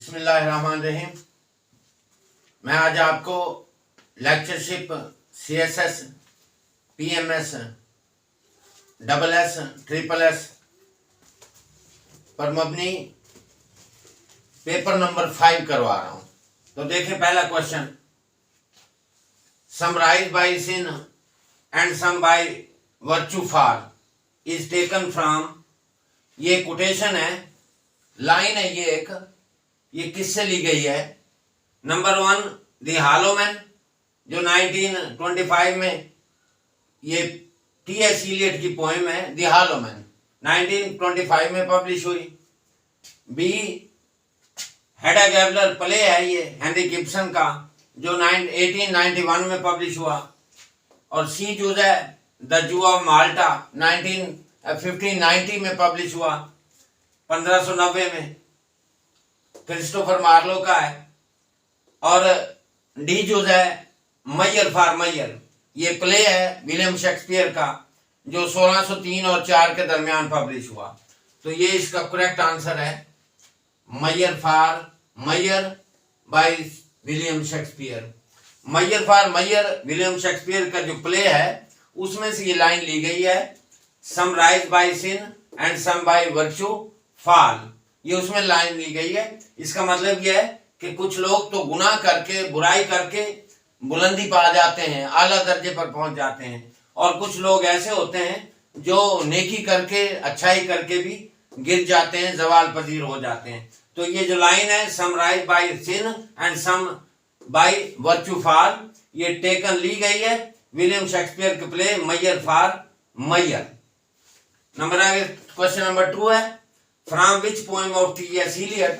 बिस्मिल्लाहिर्रहमानिर्रहीम। मैं आज आपको lectureship CSS, PMS, SS, SSS पर मबनी पेपर नंबर 5 करवा रहा हूं। तो देखिए पहला question, some rise by sin and some by virtue fall is taken from, ये कोटेशन है, लाइन है ये किससे ली गई है? नंबर 1 दी हालोमैन, जो 1925 में ये T.S. इलियट की पोएम है दी हालोमैन, 1925 में पब्लिश हुई। बी हेडा गैबलर प्ले है ये हेनरी गिब्सन का, जो 1891 में पब्लिश हुआ। और सी जो है द जू ऑफ माल्टा 1590 में पब्लिश हुआ, 1590 में, क्रिस्टोफर मार्लो का है। और डी जो है मैयर फॉर मैयर, ये प्ले है विलियम शेक्सपियर का, जो 1603 और 4 के दरमियान पब्लिश हुआ। तो ये इसका करेक्ट आंसर है measure for measure by William Shakespeare. Measure for measure William Shakespeare का जो प्ले है उसमें से ये लाइन ली गई है, some rise by sin and some by virtue fall, ये उसमें लाइन ली गई है। इसका मतलब यह है कि कुछ लोग तो गुनाह करके, बुराई करके बुलंदी पा जाते हैं, आला दर्जे पर पहुंच जाते हैं, और कुछ लोग ऐसे होते हैं जो नेकी करके, अच्छाई करके भी गिर जाते हैं, जवाल पजीर हो जाते हैं। तो ये जो लाइन है some rise by sin and some by virtue fall, ये टेकन ली गई है विलियम शेक्सपियर के play measure for measure. Number आगे क्वेश्चन नंबर 2 है, from which poem of T.S. Eliot,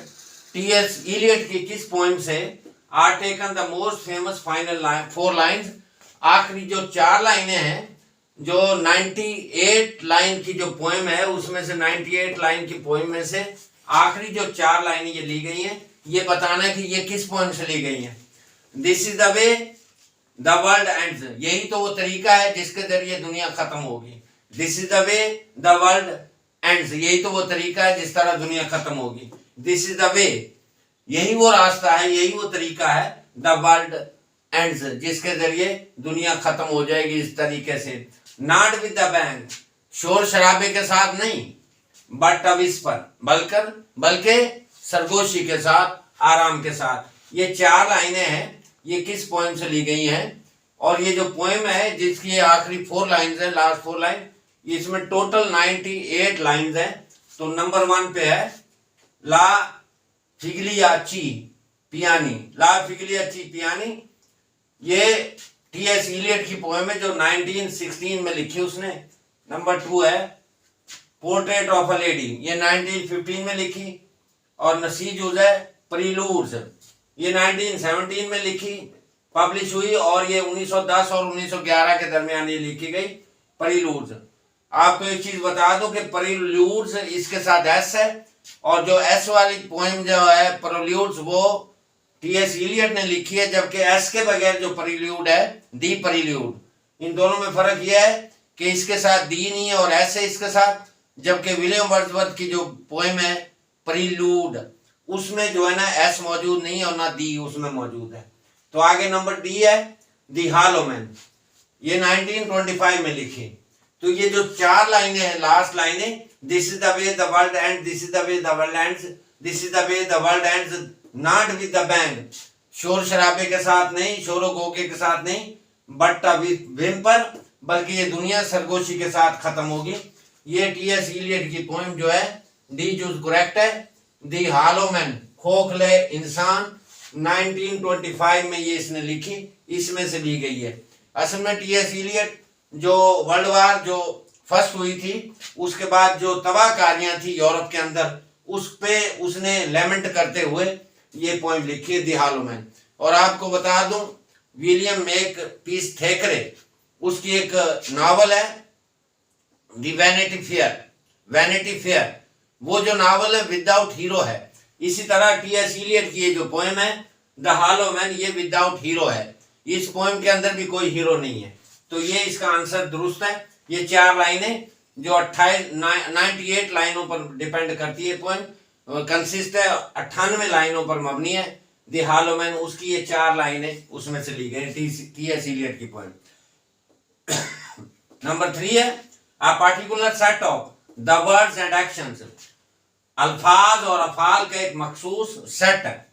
T.S. Eliot की किस पोएम से are taken the most famous final line 4 lines, आखिरी जो 4 लाइनें हैं, जो 98 लाइन की जो पोएम है उसमें से 98 लाइन की पोएम में से आखिरी जो 4 लाइनें ये ली गई हैं, ये बताना है कि ये किस पोएम से ली गई हैं। This is the way the world ends, यही तो वो तरीका है जिसके जरिए दुनिया खत्म होगी। This is the way the world ends, यही तो वो तरीका है जिस तरह दुनिया खत्म होगी। दिस इज द वे, यही वो रास्ता है, यही वो तरीका है, द वर्ल्ड एंड्स, जिसके जरिए दुनिया खत्म हो जाएगी इस तरीके से। नॉट विद द बैंग, शोर शराबे के साथ नहीं, बट अ विस्पर, बल्कि सरगोशी के साथ, आराम के साथ। ये 4 लाइनें हैं, ये किस पोएम से ली गई हैं? और ये जो पोएम है जिसकी आखिरी 4 लाइन्स है, लास्ट 4 लाइन, इसमें टोटल 98 लाइन्स हैं। तो नंबर 1 पे है ला फिग्लियाची पियानी, ला फिग्लियाची पियानी, ये T.S. इलियट की पोएम है जो 1916 में लिखी उसने। नंबर 2 है पोर्ट्रेट ऑफ अ लेडी, ये 1915 में लिखी। और नसीजुज है प्रीलूड्स, ये 1917 में लिखी, पब्लिश हुई, और ये 1910 और 1911 के दरमियान ये लिखी गई प्रीलूड्स। आपको एक चीज बता दो कि प्रीलूड्स इसके साथ एस है, और जो एस वाली पोएम जो है प्रीलूड्स वो T.S. इलियट ने लिखी है, जबकि एस के बगैर जो प्रीलूड है दी प्रीलूड, इन दोनों में फर्क यह है कि इसके साथ दी नहीं है और एस है इसके साथ, जबकि विलियम वर्ड्सवर्थ की जो पोएम है प्रीलूड उसमें जो है ना एस मौजूद नहीं है और ना दी उसमें मौजूद है। तो आगे नंबर डी है दी हालोमैन, ये 1925 में लिखी। तो ये जो 4 लाइनें हैं, लास्ट लाइनें, this is the way the world and, this is the way the world ends, this is the way the world ends, not with the bang, शोर शराबे के साथ नहीं, शोरो गोगे के साथ नहीं, बट विम्पर, बल्कि ये दुनिया सरगोशी के साथ खत्म होगी। ये T.S. इलियट की पोएम जो है डी जो करेक्ट है, दी हालोमैन, खोखले इंसान, 1925 में ये इसने लिखी, इसमें से ली गई है। असल में T.S. इलियट जो वर्ल्ड वार जो फर्स्ट हुई थी उसके बाद जो तबाहकारियां थी यूरोप के अंदर, उस पे उसने लेमेंट करते हुए ये पोएम लिखी है दी हालोमैन। और आपको बता दूं विलियम मेक पीस थेकरे, उसकी एक नावल है दी वैनिटी फेयर, वो जो नावल है विदाउट हीरो है। इसी तरह T.S. इलियट की ये जो पोएम है द हालोमैन, ये विदाउट हीरो है, इस पोएम के अंदर भी कोई हीरो नहीं है। तो ये इसका आंसर दुरुस्त है। ये 4 लाइनें जो 98 लाइनों पर डिपेंड करती है पोएम, कंसिस्ट है 98 लाइनों पर मबनी है। द हॉलो मैन, उसकी ये 4 लाइनें उसमें से ली गई, टी.एस. इलियट की पोएम। नंबर 3 है a particular set of the words and actions, अल्फाज और अफाल का एक मखसूस सेट है।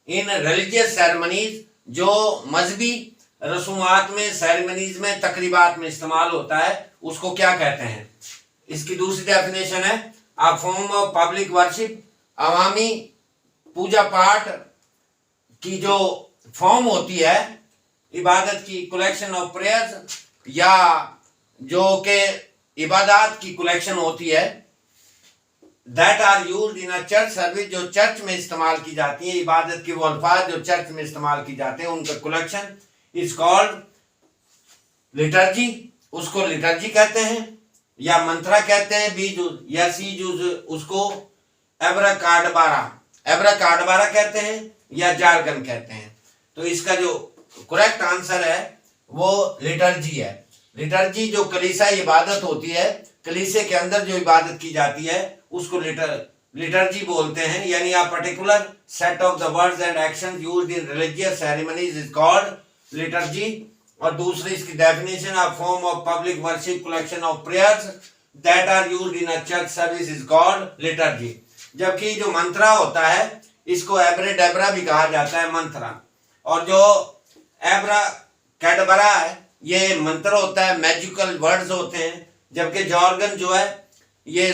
इन रिलीजियस सेरेमनीज, जो मजहबी रसूमात में, सेरेमनीज में, तकरीबात में इस्तेमाल होता है, उसको क्या कहते हैं? इसकी दूसरी डेफिनेशन है a form of public worship, अवामी पूजा पाठ की जो फॉर्म होती है इबादत की, कलेक्शन ऑफ प्रेयर्स, या जो के इबादत की कलेक्शन होती है, that are used in a church service, जो चर्च में इस्तेमाल की जाती है, इबादत की वो अल्फाज जो चर्च में इस्तेमाल की जाते हैं, उनका कलेक्शन इज कॉल्ड लिटर्जी, उसको लिटर्जी कहते हैं, या मंत्रा कहते हैं, बी जूज या सी जूज उसको एब्राकाडबारा कहते हैं, या जारगन कहते हैं। तो इसका जो करेक्ट आंसर है वो लिटर्जी है। लिटर्जी जो कलीसा इबादत होती है, कलीसे के अंदर जो इबादत की जाती है, उसको लिटर्जी बोलते हैं, यानी a particular set of the words and actions used in religious ceremonies is called liturgy. और दूसरी इसकी definition a form of public worship, collection of prayers that are used in a church service is called liturgy. जबकि जो मंत्रा होता है, इसको एब्रेडेब्रा भी कहा जाता है, मंत्रा। और जो एब्रा कैडबरा है, ये मंत्र होता है, मैजिकल वर्ड्स होते हैं। जबकि जॉर्गन जो है, ये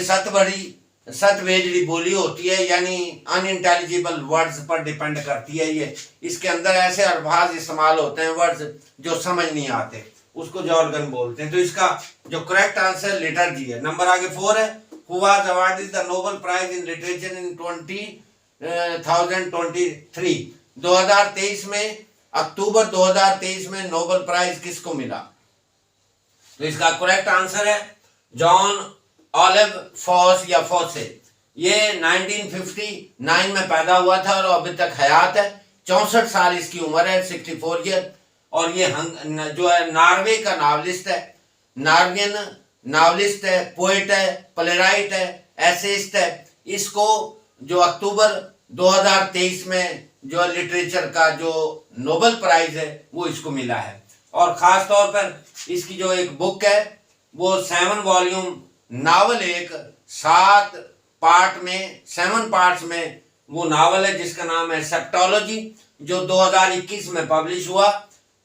सतवेजड़ी बोली होती है, यानी अनइंटेलिजिबल वर्ड्स पर डिपेंड करती है। ये इसके अंदर ऐसे अल्फाज इस्तेमाल होते हैं, वर्ड्स जो समझ नहीं आते, उसको जॉर्गन बोलते हैं। तो इसका जो करेक्ट आंसर लिटर्जी है। नंबर आगे 4 है who was awarded the Nobel prize in literature in 2023। 2023 में, अक्टूबर 2023 में नोबेल प्राइज किसको मिला? तो इसका करेक्ट आंसर है जॉन ऑलिव फॉस या फॉसे। ये 1959 में पैदा हुआ था और अभी तक हयात है। 64 साल इसकी उम्र है, 64 ईयर। और ये जो है नॉर्वे का नावलिस्ट है, नॉर्वेजियन नावलिस्ट है, पोएट है, प्लेराइट है, एसेइस्ट है। इसको जो अक्टूबर 2023 में जो लिटरेचर का जो नोबेल प्राइज है वो इसको मिला है। और खास तौर पर इसकी जो एक बुक है वो 7 वॉल्यूम नावल, एक 7 पार्ट में, 7 पार्ट्स में वो नावल है जिसका नाम है सेप्टोलॉजी, जो 2021 में पब्लिश हुआ,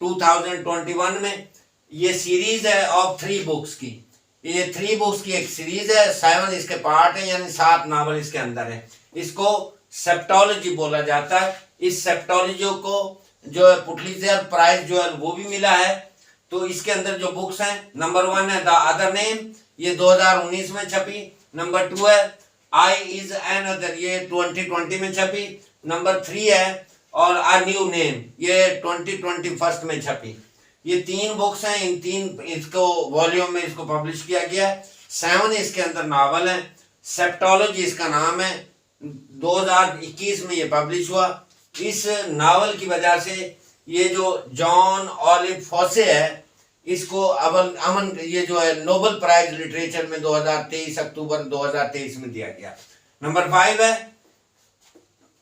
2021 में। ये सीरीज है ऑफ 3 बुक्स की, ये 3 बुक्स की एक सीरीज है, 7 इसके पार्ट है, यानी 7 नावल इसके अंदर है। इसको सेप्टोलॉजी बोला जाता है। इस सेप्टोलॉजी को जो है पुलित्जर प्राइज जो है वो भी मिला है। तो इसके अंदर जो बुक्स हैं, नंबर 1 है द अदर नेम, ये 2019 में छपी। नंबर 2 है आई इज एन अदर, ये 2020 में छपी। नंबर 3 है और अ न्यू नेम, ये 2021 में छपी। ये 3 बुक्स हैं, इन 3 इसको वॉल्यूम में इसको पब्लिश किया गया है। 7 इसके अंदर नावल है। सेप्टोलॉजी इसका नाम है, 2021 में ये पब्लिश हुआ। इस नावल की वजह से ये जो जॉन ऑलिव फॉसे है, इसको अमन ये जो है नोबेल प्राइज लिटरेचर में 2023 अक्टूबर 2023 में दिया गया। नंबर 5 है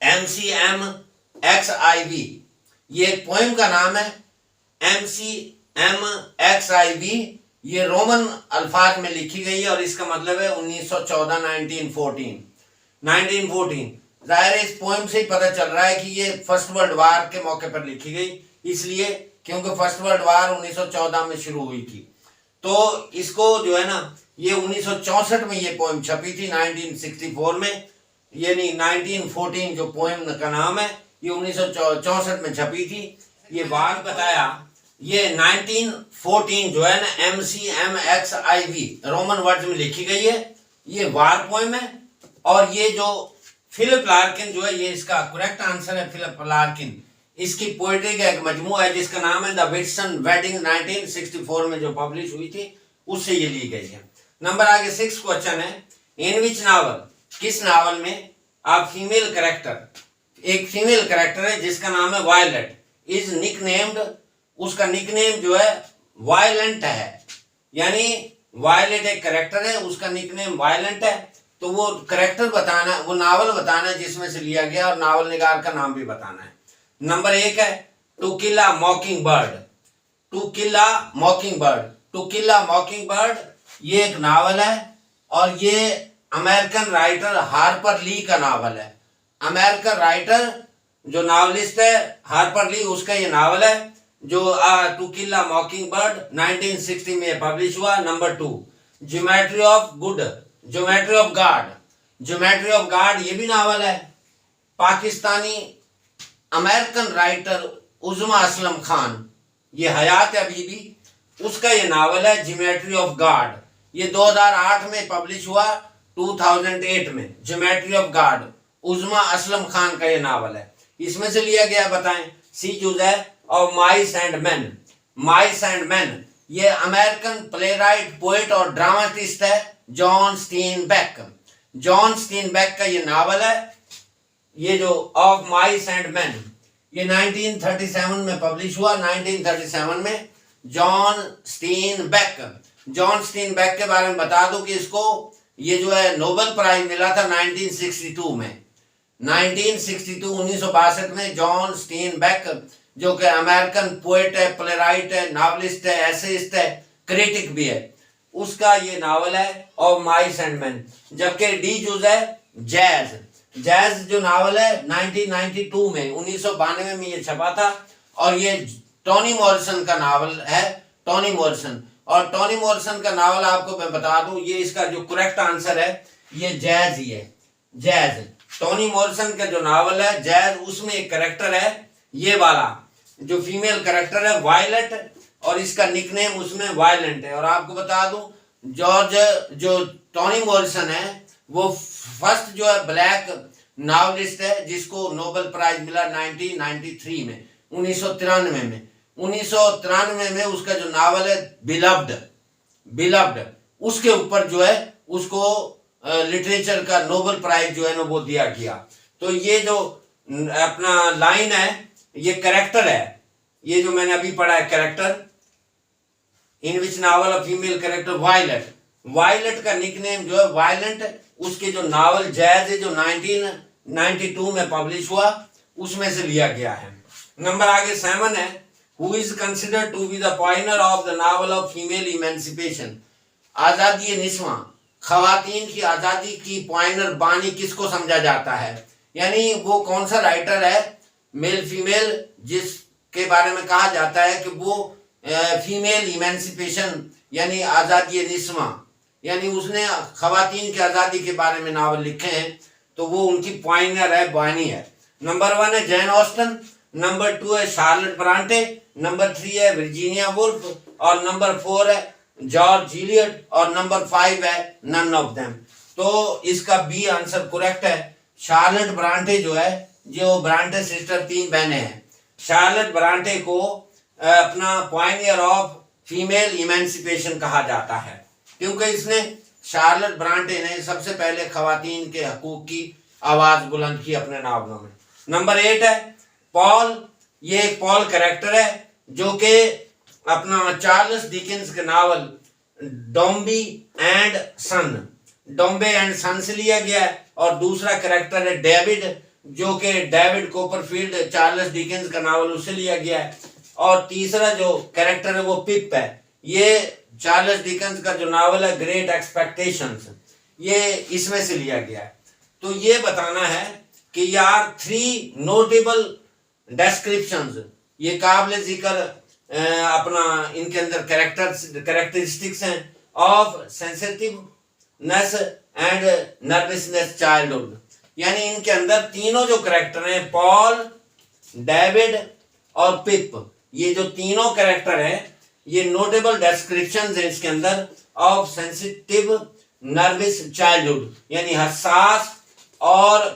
MCMXIV, ये एक पोएम का नाम है। MCMXIV ये रोमन अल्फाज में लिखी गई है और इसका मतलब है 1914, 1914। जाहिर है इस पोएम से ही पता चल रहा है कि ये फर्स्ट वर्ल्ड वार के मौके पर लिखी गई, इसलिए क्योंकि फर्स्ट वर्ल्ड वार 1914 में शुरू हुई थी। तो इसको जो है ना, ये 1964 में ये पोएम छपी थी, 1964 में, यानी 1914 जो पोएम का नाम है ये 1964 में छपी थी। ये वार बताया, ये 1914 जो है ना MCMXIV रोमन वर्ड्स में लिखी गई है, ये वार पोएम है। और ये जो फिलिप लार्किन जो है, ये इसका करेक्ट आंसर है फिलिप लार्किन। इसकी पोएट्री का एक मजमूआ है जिसका नाम है द विल्सन वेडिंग, 1964 में जो पब्लिश हुई थी, उससे ये ली गई है। नंबर आगे 6 क्वेश्चन है इन विच नावल, किस नावल में आप फीमेल कैरेक्टर, एक फीमेल कैरेक्टर है जिसका नाम है वायलेट, इज निक नेम्ड, उसका निक नेम जो है वायलेंट है, यानी वायलेट एक कैरेक्टर है, उसका निक नेम वायलेंट है। तो वो करेक्टर बताना, वो नावल बताना जिसमें से लिया गया, और नावल निगार का नाम भी बताना है। नंबर 1 है to kill a mockingbird. To kill a mockingbird, to kill a mockingbird ये एक नावल है, और ये अमेरिकन राइटर हार्पर ली का नावल है। अमेरिकन राइटर जो नावलिस्ट है हार्पर ली, उसका ये नावल है जो टू किल अ मॉकिंग बर्ड 1960 में पब्लिश हुआ। Number 2 geometry of good, geometry of God. Geometry of God ये भी नावल है। पाकिस्तानी अमेरिकन राइटर उज़्मा असलम खान, ये हयात है अभी भी, उसका ये नावल है ज्योमेट्री ऑफ गॉड। ये 2008 में पब्लिश हुआ, 2008 में ज्योमेट्री ऑफ गॉड उज़्मा असलम खान का ये नावल है। इसमें से लिया गया बताएं, सी चूज है of mice and man. Mice and man ये अमेरिकन प्लेराइट, पोएट और ड्रामाटिस्ट है जॉन स्टीनबेक। जॉन स्टीनबेक का ये नावल है, ये जो ऑफ माइस एंड मैन, ये 1937 में पब्लिश हुआ। 1937 में जॉन स्टीनबेक, जॉन स्टीनबेक के बारे में बता दूं कि इसको ये जो है नोबेल प्राइज मिला था 1962 में। 1962 में जॉन स्टीनबेक जो कि अमेरिकन पोएट है, प्लेराइट है, नॉवलिस्ट है, एसेइस्ट है, क्रिटिक भी है, उसका ये नावल है ऑफ माइस एंड मैन। जबकि डी जूज है जैज। जैज जो नावल है 1992 में, 1992 में ये छपा था, और ये टोनी मॉरिसन का नावल है। टोनी मॉरिसन, और टोनी मॉरिसन का नावल आपको मैं बता दूं, ये इसका जो करेक्ट आंसर है ये जैज ही है। जैज, टोनी मॉरिसन का जो नावल है जैज, उसमें एक करेक्टर है ये वाला जो फीमेल करेक्टर है वायलेट, और इसका निकनेम उसमें वायलेंट है। और आपको बता दूं जॉर्ज जो टोनी मॉरिसन है वो फर्स्ट जो है ब्लैक नॉवलिस्ट है जिसको नोबेल प्राइज मिला 1993 में, 1993 में। 1993 में उसका जो नावल है बिलव्ड, बिलव्ड, उसके ऊपर जो है उसको लिटरेचर का नोबेल प्राइज जो है ना वो दिया गया। तो ये जो अपना लाइन है ये करेक्टर है, ये जो मैंने अभी पढ़ा है character, in which novel of female character Violet. Violet का निकनेम जो है वायलेंट, उसके जो नावल जैज है जो 1992 में पब्लिश हुआ उसमें से लिया गया है। नंबर आगे 7 है who is considered to be the pioneer of the novel of female emancipation. आजादी निस्वां, खवातीन की आजादी की पॉइनर बानी किसको समझा जाता है, यानी वो कौन सा राइटर है मेल फीमेल जिसके बारे में कहा जाता है कि वो फीमेल इमेंसिपेशन यानी आजादी निस्वां, यानी उसने खवातीन की आजादी के बारे में नावल लिखे हैं, तो वो उनकी पॉइनर है, बानी है। नंबर 1 है जैन ऑस्टन, नंबर 2 है शार्लेट ब्रांटे, नंबर 3 है वर्जीनिया वुल्फ, और नंबर 4 है जॉर्ज इलियट, और नंबर 5 है नन ऑफ देम। तो इसका बी आंसर करेक्ट है। शार्लेट ब्रांटे जो है, जो ब्रांटे सिस्टर 3 बहनें हैं, शार्लेट ब्रांटे को अपना पॉइनियर ऑफ फीमेल इमेंसिपेशन कहा जाता है, क्योंकि इसने शार्लेट ब्रांटे ने सबसे पहले खवातीन के हकूक की आवाज बुलंद की अपने नावलों में। नंबर 8 है पॉल, ये एक पॉल कैरेक्टर है जो कि अपना चार्ल्स डिकेंस के नावल डॉम्बी एंड सन, डॉम्बे एंड सन से लिया गया है। और दूसरा कैरेक्टर है डेविड, जो कि डेविड कोपरफील्ड चार्ल्स डिकेंस का नावल उससे लिया गया है। और तीसरा जो कैरेक्टर है वो पिप है, ये चार्ल्स डिकेंस का जो नावल है ग्रेट एक्सपेक्टेशंस, ये इसमें से लिया गया है। तो ये बताना है कि यार 3 नोटेबल डिस्क्रिप्शंस, ये काबिल जिक्र अपना इनके अंदर कैरेक्टरिस्टिक्स हैं of sensitiveness and nervousness childhood, यानी इनके अंदर तीनों जो कैरेक्टर हैं पॉल, डेविड और पिप, ये जो तीनों कैरेक्टर हैं ये नोटेबल डिस्क्रिप्शंस हैं इसके अंदर ऑफ सेंसिटिव नर्वस चाइल्डहुड, यानी हसास और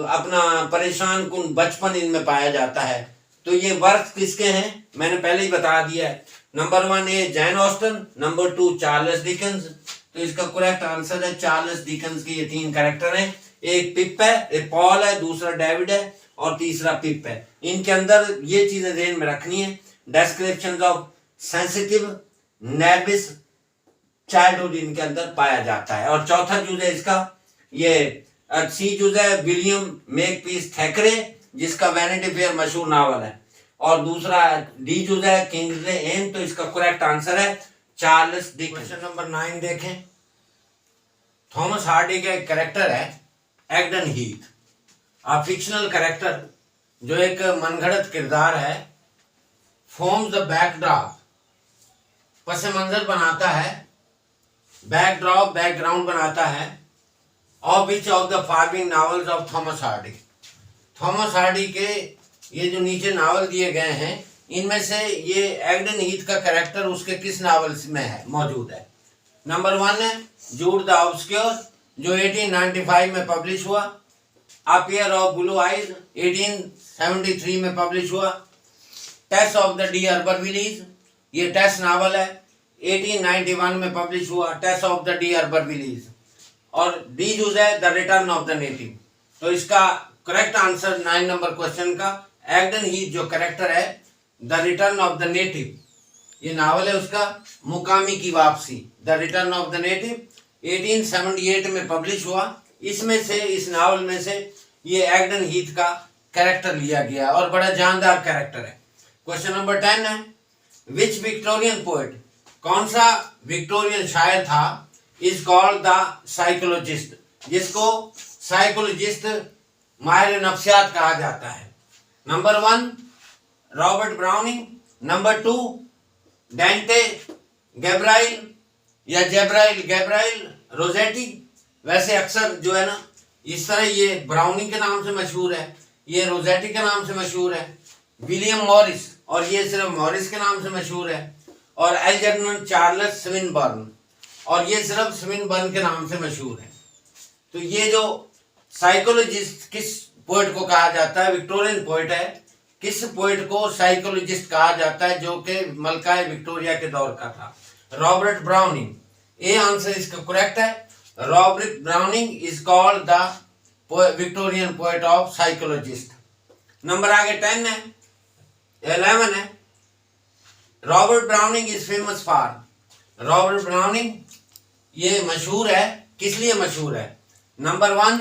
अपना परेशान कुन बचपन इनमें पाया जाता है। तो ये वर्क किसके हैं मैंने पहले ही बता दिया है। नंबर 1 है Jane Austen, number 2 Charles Dickens. तो इसका करेक्ट आंसर है चार्ल्स डिकेंस के ये 3 कैरेक्टर हैं, एक पिप है, एक पॉल है, दूसरा डेविड है और तीसरा पिप है। इनके अंदर ये चीजें ध्यान में रखनी है, description of sensitive nervous childhood इनके अंदर पाया जाता है। और चौथा जो है इसका ये सी जो है विलियम मेकपीस थैकरे, जिसका वैनिटी फेयर मशहूर नावल है। और दूसरा डी जो है किंग्सले एन, तो इसका करेक्ट आंसर है चार्ल्स डिकेंस। क्वेश्चन नंबर 9 देखें। थॉमस हार्डी का एक कैरेक्टर है एग्डन हीथ, आ फिक्शनल कैरेक्टर जो एक मनगढ़ंत किरदार है। फॉर्म्स द बैकड्रॉप, पस मंजर बनाता है, बैकड्रॉप बैकग्राउंड बनाता है, of which of the following novels of Thomas Hardy. Thomas Hardy के ये जो नीचे नावल दिए गए हैं, इनमें से ये एग्डन हीथ का कैरेक्टर उसके किस नावल में है मौजूद है? नंबर 1 है जूड द ऑब्सक्योर, जो 1895 में पब्लिश हुआ। A pair of blue eyes 1873 में पब्लिश हुआ। टेस ऑफ द डी अर्बरविलीज, ये टेस नावल है, 1891 में पब्लिश हुआ, टेस ऑफ द डी अर्बरविलीज। और डी जो है the return of the native. तो इसका करेक्ट आंसर 9 नंबर क्वेश्चन का एग्डन हीथ जो कैरेक्टर है the return of the native, ये नावल है उसका मुकामी की वापसी, the return of the native 1878 में पब्लिश हुआ। इसमें से इस नावल में से ये एग्डन हीथ का कैरेक्टर लिया गया और बड़ा जानदार कैरेक्टर है। क्वेश्चन नंबर 10 है विच विक्टोरियन पोएट, कौन सा विक्टोरियन शायर था, इज कॉल्ड द साइकोलॉजिस्ट, जिसको साइकोलॉजिस्ट माहिर नफ्सियात कहा जाता है? Number 1 Robert Browning, number 2 Dante Gabriel या जैब्राइल गैब्राइल रोजेटी। वैसे अक्सर जो है ना इस तरह ये ब्राउनिंग के नाम से मशहूर है, ये रोजेटी के नाम से मशहूर है। विलियम मॉरिस, और ये सिर्फ मॉरिस के नाम से मशहूर है। और एल्जर्नन चार्ल्स स्विनबर्न, और ये सिर्फ स्विनबर्न के नाम से मशहूर है। तो ये जो साइकोलॉजिस्ट किस पोएट को कहा जाता है, विक्टोरियन पोएट है, किस पोएट को साइकोलॉजिस्ट कहा जाता है जो कि मलकाए विक्टोरिया के दौर का था? Robert Browning. ए आंसर इसका करेक्ट है, Robert Browning is called the Victorian poet of psychologist. Number आगे 10 है, 11 है Robert Browning is famous for. Robert Browning ये मशहूर है, किस लिए मशहूर है? नंबर 1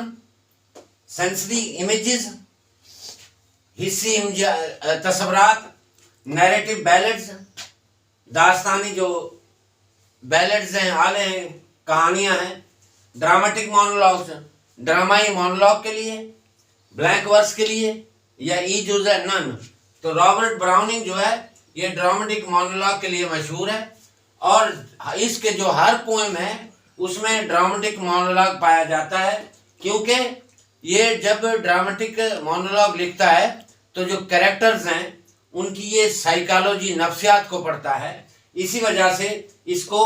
सेंसरी इमेजेस, हिस्सी तस्वरात, नैरेटिव बैलेड्स, दास्तानी जो बैलेड्स हैं, आले हैं, कहानियां हैं, ड्रामेटिक मोनोलॉग्स, ड्रामाई मोनोलॉग के लिए, ब्लैंक वर्स के लिए, या ई जो है नन। तो रॉबर्ट ब्राउनिंग जो है ये ड्रामेटिक मोनोलॉग के लिए मशहूर है, और इसके जो हर पोएम है उसमें ड्रामेटिक मोनोलॉग पाया जाता है, क्योंकि ये जब ड्रामेटिक मोनोलॉग लिखता है तो जो कैरेक्टर्स हैं उनकी ये साइकोलॉजी नफ्सियात को पढ़ता है। इसी वजह से इसको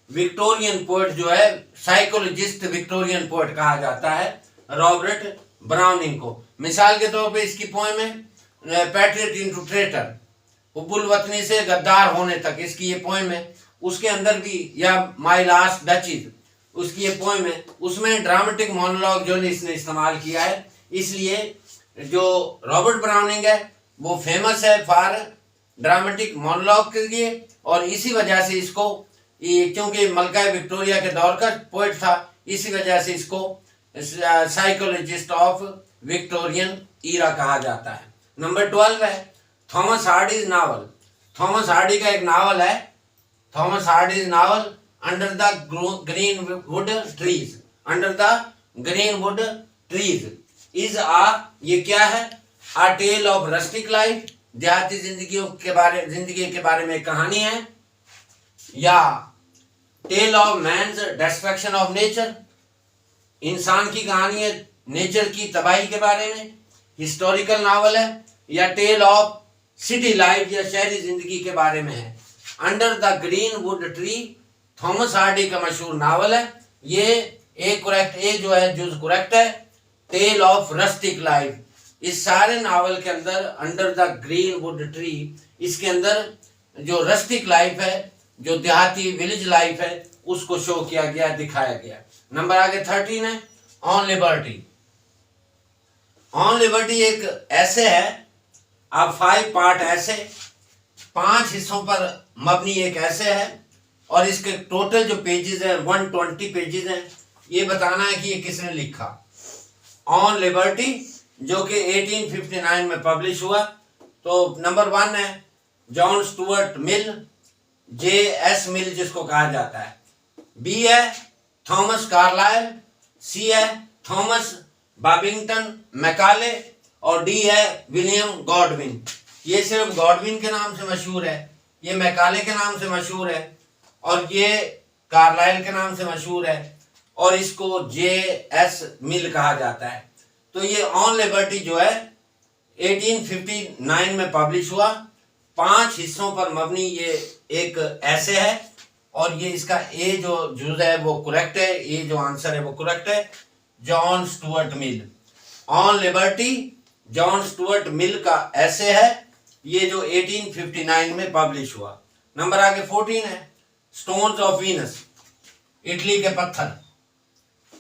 विक्टोरियन पोएट जो है साइकोलॉजिस्ट विक्टोरियन पोएट कहा जाता है रॉबर्ट ब्राउनिंग को। मिसाल के तौर पे इसकी पोएम है पैट्रियट इनटू ट्रेटर, हुब्बुल वतनी से गद्दार होने तक, इसकी ये पोएम है। उसके अंदर भी, या माय लास्ट डचीज, उसकी ये पोएम है, उसमें ड्रामेटिक मोनोलॉग जो इसने इस्तेमाल किया है। इसलिए जो रॉबर्ट ब्राउनिंग है वो फेमस है फॉर ड्रामेटिक मोनोलॉग के लिए, और इसी वजह से इसको, क्योंकि मलकाए विक्टोरिया के दौर का पोएट था, इसी वजह से इसको साइकोलॉजिस्ट ऑफ विक्टोरियन ईरा कहा जाता है। नंबर 12 है Thomas Hardy's novel. Thomas Hardy का एक नावल है, Thomas Hardy's novel under the greenwood trees. Under the greenwood trees is ये क्या है? A tale of rustic life, देहाती जिंदगी के बारे में कहानी है, या tale of man's destruction of nature, इंसान की कहानी है नेचर की तबाही के बारे में, हिस्टोरिकल नावल है, या टेल ऑफ सिटी लाइफ या शहरी जिंदगी के बारे में है। Under the green wood tree Thomas Hardy का मशहूर नावल है। ये एक करेक्ट, ए जो है जो करेक्ट है, टेल ऑफ रस्टिक लाइफ। इस सारे नावल के अंदर under the green wood tree, इसके अंदर जो रस्टिक लाइफ है, जो देहाती विलेज लाइफ है, उसको शो किया गया, दिखाया गया। नंबर आगे 13 है ऑन लिबर्टी। ऑन लिबर्टी एक ऐसे है, अब 5 पार्ट ऐसे, 5 हिस्सों पर मबनी एक ऐसे है, और इसके टोटल जो पेजेस हैं 120 पेजेस हैं। ये बताना है कि ये किसने लिखा। ऑन लिबर्टी जो कि 1859 में पब्लिश हुआ। तो नंबर 1 है जॉन स्टुअर्ट मिल, J.S. मिल जिसको कहा जाता है। बी है थॉमस कार्लाइल, सी है थॉमस बाबिंगटन मैकाले और डी है विलियम गॉडविन। ये सिर्फ गॉडविन के नाम से मशहूर है, ये मैकाले के नाम से मशहूर है और ये कार्लाइल के नाम से मशहूर है और इसको J.S. मिल कहा जाता है। तो ये ऑन लिबर्टी जो है 1859 में पब्लिश हुआ। 5 हिस्सों पर मबनी ये एक ऐसे है और ये इसका ए जो जुज है वो करेक्ट है, ए जो आंसर है वो करेक्ट है, John Stuart Mill. On liberty John Stuart Mill का ऐसे है, ये जो 1859 में पब्लिश हुआ। नंबर आगे 14 है स्टोन्स ऑफ वीनस, इटली के पत्थर।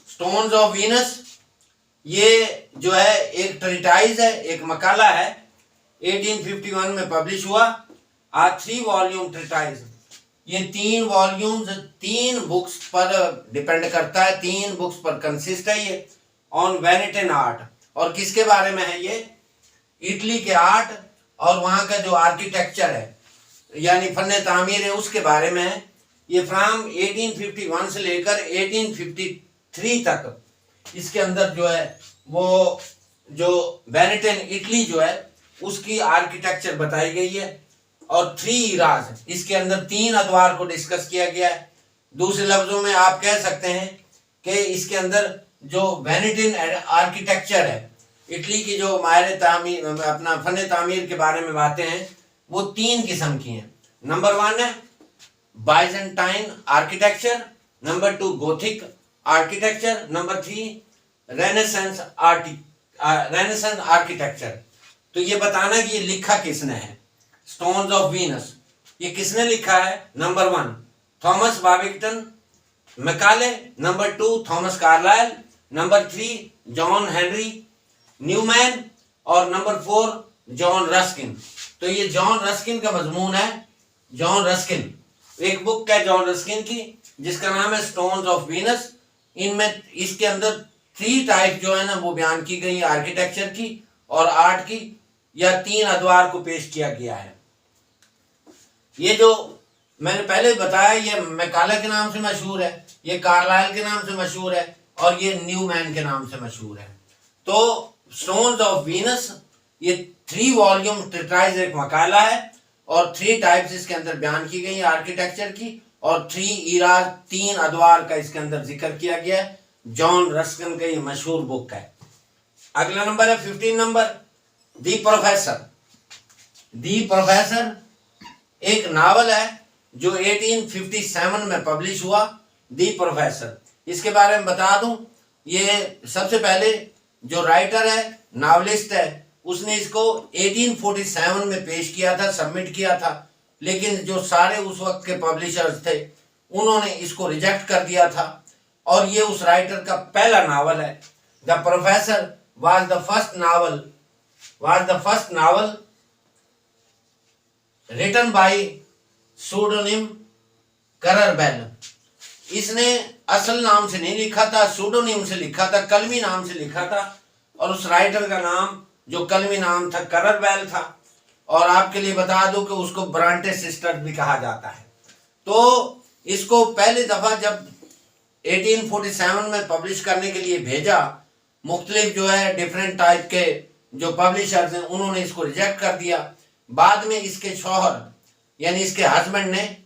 स्टोन्स ऑफ वीनस ये जो है एक ट्रीटाइज है, एक मकाला है, 1851 में पब्लिश हुआ। 3 वॉल्यूम ट्रीटाइज, ये 3 वॉल्यूम्स 3 बुक्स पर डिपेंड करता है, 3 बुक्स पर कंसिस्ट है ये। ऑन वेनेटियन आर्ट, और किसके बारे में है ये? इटली के आर्ट और वहाँ का जो आर्किटेक्चर है यानी फन तामीर है उसके बारे में है। ये फ्राम 1851 से लेकर 1853 तक इसके अंदर जो है वो जो वेनेटियन इटली जो है उसकी आर्किटेक्चर बताई गई है और 3 इराज, इसके अंदर 3 अदवार को डिस्कस किया गया है। दूसरे लफ्जों में आप कह सकते हैं कि इसके अंदर जो वेनेटियन आर्किटेक्चर है, इटली की जो माहिर तामीर अपना फन तामीर के बारे में बातें हैं वो 3 किस्म की हैं। नंबर 1 है Byzantine architecture, number 2 Gothic architecture, number 3 renaissance architecture. तो ये बताना कि ये लिखा किसने है। स्टोन्स ऑफ वीनस ये किसने लिखा है? Number 1 Thomas Babington Macaulay, number 2 Thomas Carlyle, number 3 John Henry Newman और नंबर 4 जॉन रस्किन। तो ये जॉन रस्किन का मजमून है। जॉन रस्किन एक बुक है जॉन रस्किन की जिसका नाम है स्टोन्स ऑफ वीनस। इनमें इसके अंदर 3 टाइप जो है ना वो बयान की गई है, आर्किटेक्चर की और आर्ट की, या 3 अदवार को पेश किया गया है। ये जो मैंने पहले बताया ये मैकाले के नाम से मशहूर है, ये कार्लाइल के नाम से मशहूर है और ये न्यूमैन के नाम से मशहूर है। तो स्टोन्स ऑफ वीनस ये 3 वॉल्यूम ट्रीटाइज एक मकाला है और 3 टाइप्स इसके अंदर बयान की गई है आर्किटेक्चर की और 3 इराज 3 अदवार का इसके अंदर जिक्र किया गया है। जॉन रस्किन का ये मशहूर बुक है। अगला नंबर है 15 नंबर दी प्रोफेसर। दी प्रोफेसर एक नावल है जो 1857 में पब्लिश हुआ। दी प्रोफेसर इसके बारे में बता दूं, ये सबसे पहले जो राइटर है नावलिस्ट है उसने इसको 1847 में पेश किया था, सबमिट किया था, लेकिन जो सारे उस वक्त के पब्लिशर्स थे उन्होंने इसको रिजेक्ट कर दिया था और ये उस राइटर का पहला नावल है। The professor was the first novel written by pseudonym Currer Bell. इसने असल नाम से नहीं लिखा था, सूडोनिम से लिखा था, कलमी नाम से लिखा था और उस राइटर का नाम जो कलमी नाम था करर बेल था। और आपके लिए बता दूं कि उसको ब्रांटे सिस्टर भी कहा जाता है। तो इसको पहली दफा जब 1847 में पब्लिश करने के लिए भेजा, मुख्तलिफ जो है डिफरेंट टाइप के जो पब्लिशर्स हैं उन्होंने इसको रिजेक्ट कर दिया। बाद में इसके शौहर यानी इसके हस्बैंड ने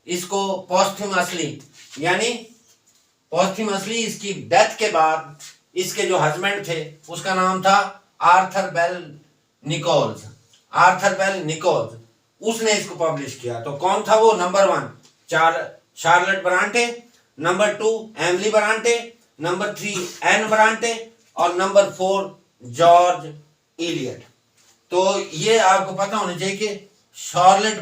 इसको पोस्ट्यूमसली इसकी डेथ के बाद इसके जो हस्बैंड थे उसका नाम था आर्थर बेल निकोल्स, उसने इसको पब्लिश किया। तो कौन था वो? Number 1 Charlotte Bronte, number 2 Emily Bronte, number 3 Anne Bronte और नंबर 4 जॉर्ज इलियट। तो ये आपको पता होना चाहिए कि शार्लेट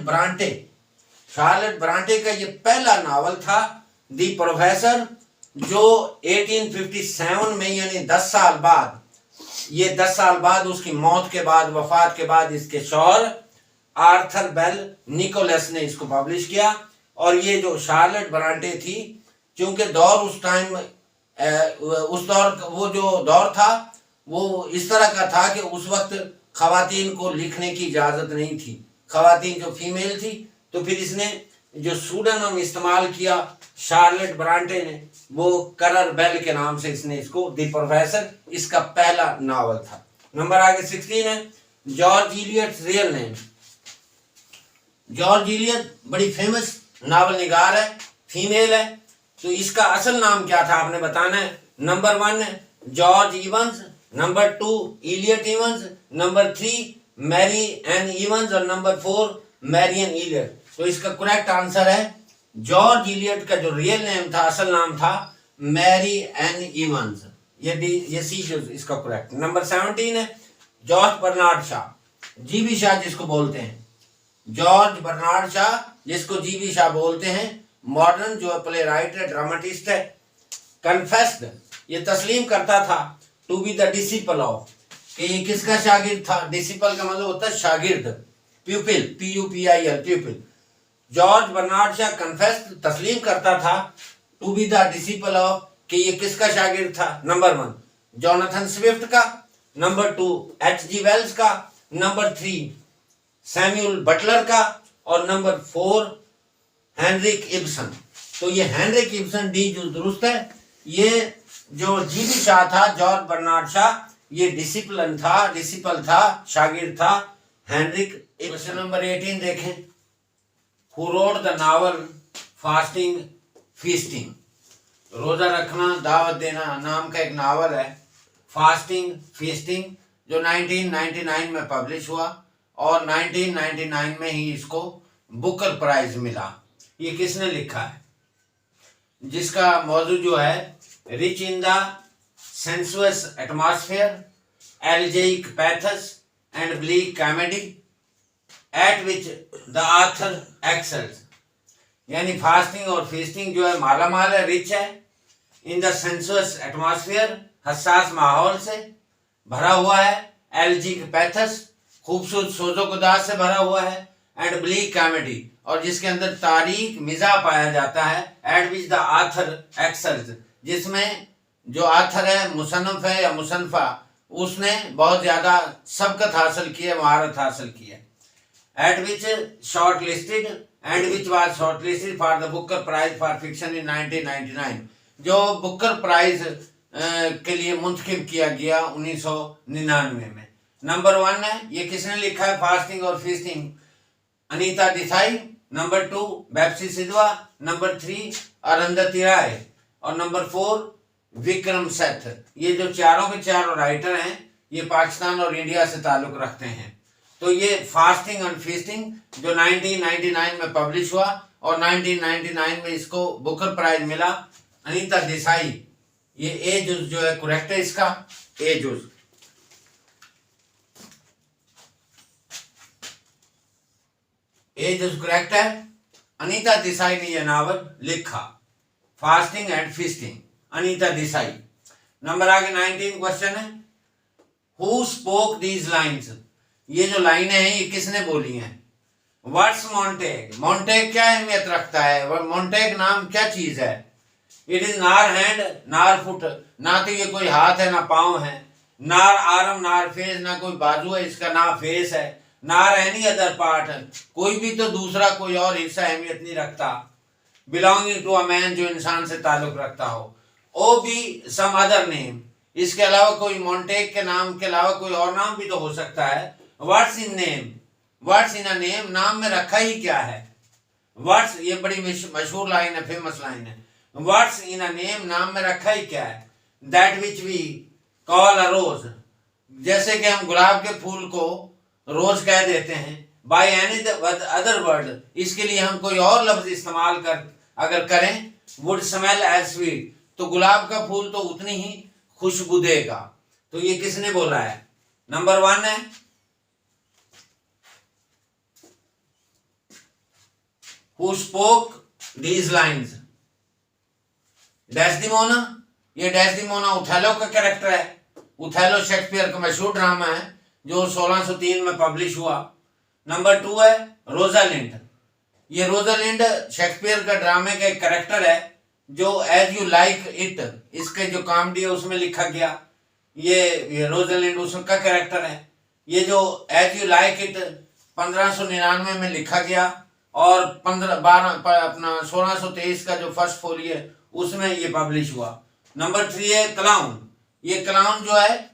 ब्रांटे का ये पहला नावल था दी प्रोफेसर, जो 1857 में यानी 10 साल बाद, ये 10 साल बाद उसकी मौत के बाद, वफात के बाद इसके शौहर आर्थर बेल निकोलस ने इसको पब्लिश किया। और ये जो शार्लेट ब्रांटे थी, क्योंकि दौर उस टाइम उस दौर, वो जो दौर था वो इस तरह का था कि उस वक्त खवातीन को लिखने की इजाज़त नहीं थी, खवातीन जो फीमेल थी। तो फिर इसने जो सूडोनाम इस्तेमाल किया शार्लेट ब्रांटे ने, वो करर बेल के नाम से इसने इसको द प्रोफेसर इसका पहला नावल था। नंबर आगे 16 है George Elliot real name. George Eliot बड़ी फेमस नावल निगार है, फीमेल है। तो इसका असल नाम क्या था आपने बताना है। Number 1 George Evans, number 2 Eliot Evans, number 3 Mary Ann Evans और नंबर 4 मैरियन इलियट। तो इसका करेक्ट आंसर है जॉर्ज इलियट का जो रियल नेम था, असल नाम था मैरी एन इवंस। ये सी जो इसका करेक्ट। नंबर 17 है George Bernard Shaw, G B Shaw जिसको बोलते हैं, जॉर्ज बर्नार्ड शाह जिसको जीबी शाह बोलते हैं, मॉडर्न जो प्ले राइटर है, ड्रामेटिस्ट है। कन्फेस्ड, ये तस्लीम करता था to be the disciple of, कि ये किसका शागिर्द था। डिसिपल का मतलब होता है शागिर्द, pupil, PUPIL pupil. George Bernard Shaw confessed, तस्लीम करता था to be the disciple of, कि ये किसका शागिर्द था। नंबर 1 जोनाथन स्विफ्ट का, नंबर 2 H.G. वेल्स का, नंबर 3 सैमुअल बटलर का और नंबर 4 हेनरिक इब्सन। तो ये हेनरिक इब्सन डी जो दुरुस्त है। ये जो जीबी शाह था जॉर्ज बर्नार्ड शाह, ये डिसिपल था, शागिर्द था हेनरिक इब्सन। क्वेश्चन नंबर 18 देखें। Who wrote the novel fasting feasting, रोजा रखना दावत देना नाम का एक नावल है, फास्टिंग फीस्टिंग, जो 1999 में पब्लिश हुआ और 1999 में ही इसको बुकर प्राइज मिला। ये किसने लिखा है, जिसका मौजू जो है rich in the sensuous atmosphere, elegiac pathos and bleak comedy at which the author excels. यानी फास्टिंग और फीस्टिंग जो है माला माल है, रिच है, इन द सेंसुअस एटमॉस्फेयर, हसास माहौल से भरा हुआ है, एल्जिक पैथस, खूबसूरत सोजोकुदास से भरा हुआ है, एंड ब्लीक कॉमेडी, और जिसके अंदर तारीख मिजाह पाया जाता है, एट विच द ऑथर एक्सेल्स, जिसमें जो ऑथर है, मुसन्नफ है या मुसन्फा, उसने बहुत ज्यादा सबकत हासिल की है, महारत हासिल की है। At which short listed and which was short listed for the Booker Prize for fiction in 1999, जो बुकर प्राइज के लिए मुंतखब किया गया 1999 में। नंबर 1 है, ये किसने लिखा है फास्टिंग और feasting, Anita Desai. Number 2 Bapsi Sidhwa, number 3 Arundhati राय और नंबर 4 विक्रम सेठ। ये जो चारों के चारों राइटर हैं, ये पाकिस्तान और इंडिया से ताल्लुक रखते हैं। तो ये फास्टिंग एंड फीस्टिंग जो 1999 में पब्लिश हुआ और 1999 में इसको बुकर प्राइज मिला, अनीता देसाई। ये ए जुज जो है करेक्ट है इसका, ए जुज। ए जुज करेक्ट है। अनीता देसाई ने यह नावल लिखा, fasting and feasting, Anita Desai. Number आगे 19 क्वेश्चन है, हु स्पोक दीज लाइन्स, ये जो लाइनें हैं ये किसने बोली हैं। व्हाट्स मॉन्टेग, मॉन्टेग क्या अहमियत रखता है, मॉन्टेग नाम क्या चीज है। इट इज नार हैंड नार फुट, ना तो ये कोई हाथ है ना पाँव है, नार आर्म नार फेस, ना कोई बाजू है इसका ना फेस है, नार एनी अदर पार्ट, कोई भी तो दूसरा कोई और हिस्सा अहमियत नहीं रखता। बिलोंगिंग टू अ मैन, जो इंसान से ताल्लुक रखता हो। O be some other name, इसके अलावा कोई मॉन्टेग के नाम के अलावा कोई और नाम भी तो हो सकता है। What's in name, what's in a name, नाम में रखा ही क्या है। व्हाट्स, ये बड़ी मशहूर लाइन है, फेमस लाइन है। व्हाट्स इन अ नेम, नाम में रखा ही क्या है। That which we call a रोज, जैसे कि हम गुलाब के फूल को रोज कह देते हैं। बाय एनी अदर वर्ड, इसके लिए हम कोई और लफ्ज इस्तेमाल अगर करें, वुड स्मेल एज स्वीट, तो गुलाब का फूल तो उतनी ही खुशबू देगा। तो ये किसने बोला है। नंबर 1 है who spoke these lines, Desdemona. ये डेस्डिमोना उथेलो का कैरेक्टर है। उथेलो शेक्सपियर का मशहूर ड्रामा है जो 1603 में पब्लिश हुआ। नंबर 2 है रोजालिंड, ये रोजालिंड शेक्सपियर का ड्रामे का एक कैरेक्टर है जो एज यू लाइक इट, इसके जो कॉमेडी है उसमें लिखा गया, ये रोजलिंड उसका कैरेक्टर है। ये जो एज यू लाइक इट 1599 में लिखा गया और 1623 का जो फर्स्ट फोली है उसमें ये पब्लिश हुआ। नंबर 3 है क्लाउन। ये क्लाउन जो है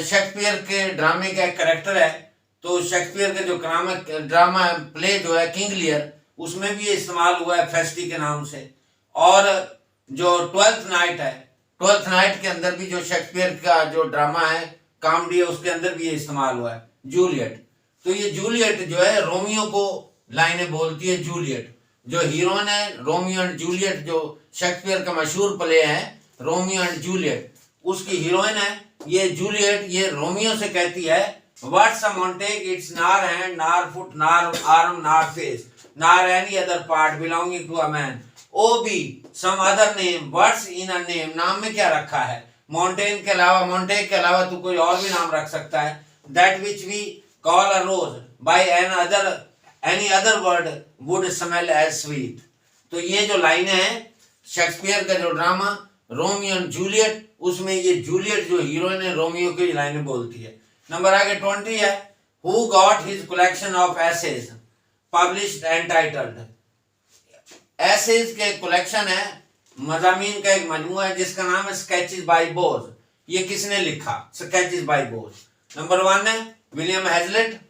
शेक्सपियर के ड्रामे का एक कैरेक्टर है। तो शेक्सपियर के जो ड्रामा प्ले जो है किंग लियर, उसमें भी ये इस्तेमाल हुआ है फेस्टी के नाम से। और जो ट्वेल्थ नाइट है, ट्वेल्थ नाइट के अंदर भी जो शेक्सपियर का जो ड्रामा है कॉमेडी है उसके अंदर भी ये इस्तेमाल हुआ है, जूलियट। तो ये जूलियट जो है रोमियो को लाइनें बोलती है। जूलियट जो हीरोइन है, रोमियो एंड जूलियट जो शेक्सपियर का मशहूर प्ले है रोमियो एंड जूलियट, उसकी हीरोइन है ये जूलियट। ये रोमियो से कहती है what's a Montague, it's nor hand nor foot nor arm nor face nor any other part belonging to a man, O be some other name, what's in a name, नाम में क्या रखा है, Montague के अलावा तू कोई और भी नाम रख सकता है। That which we call a rose by any other word would smell as sweet. तो ये जो लाइनें हैं शेक्सपियर का जो ड्रामा रोमियो एंड जूलियट, उसमें ये जूलियट जो हीरोइन है रोमियो की लाइनें बोलती है। नंबर आगे 20 है who got his collection of essays published entitled. Essays के कलेक्शन है, मजामीन का एक मजमूआ है जिसका नाम है स्केचेस बाय बोज। ये किसने लिखा? स्केचेस बाय बोज। नंबर 1 है William Hazlitt,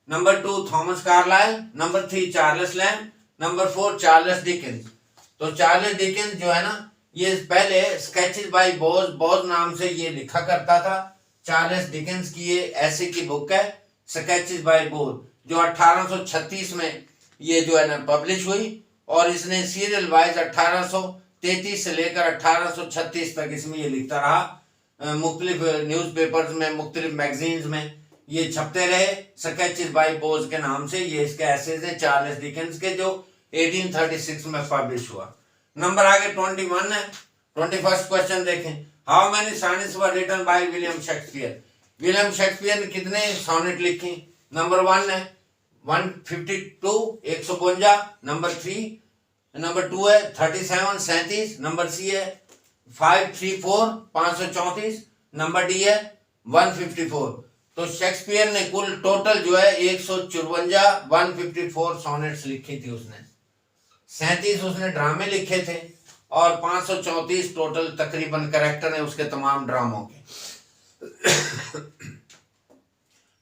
number 2 Thomas Carlyle, number 3 Charles Lamb, number 4 Charles Dickens. तो चार्ल्स डिकेंस जो है ना, ये पहले स्केचेस बाय बोज नाम से ये लिखा करता था। चार्ल्स डिकेंस की ये ऐसे की बुक है स्केचेस बाय बोज, जो 1836 में ये जो है ना पब्लिश हुई। और इसने सीरियल वाइज 1833 से लेकर 1836 तक इसमें ये लिखता रहा। मुख्तलिफ न्यूज़पेपर्स में, मुख्तलिफ मैगजीन्स में ये छपते रहे स्केचेस बाय बोज के नाम से। ये इसके एसेज है चार्ल्स डिकेंस के, जो 1836 में पब्लिश हुआ। नंबर आगे 21 है। 21st क्वेश्चन देखें, how many sonnets were written by William Shakespeare. William Shakespeare ने कितने सॉनेट लिखे? नंबर 1 है 152 152, नंबर 2 है 37 37, नंबर सी है 534 534, नंबर डी है 154। तो शेक्सपियर ने कुल टोटल जो है 154 154 सॉनेट्स लिखी थी उसने। 37 उसने ड्रामे लिखे थे और 534 टोटल तकरीबन कैरेक्टर है उसके तमाम ड्रामों के।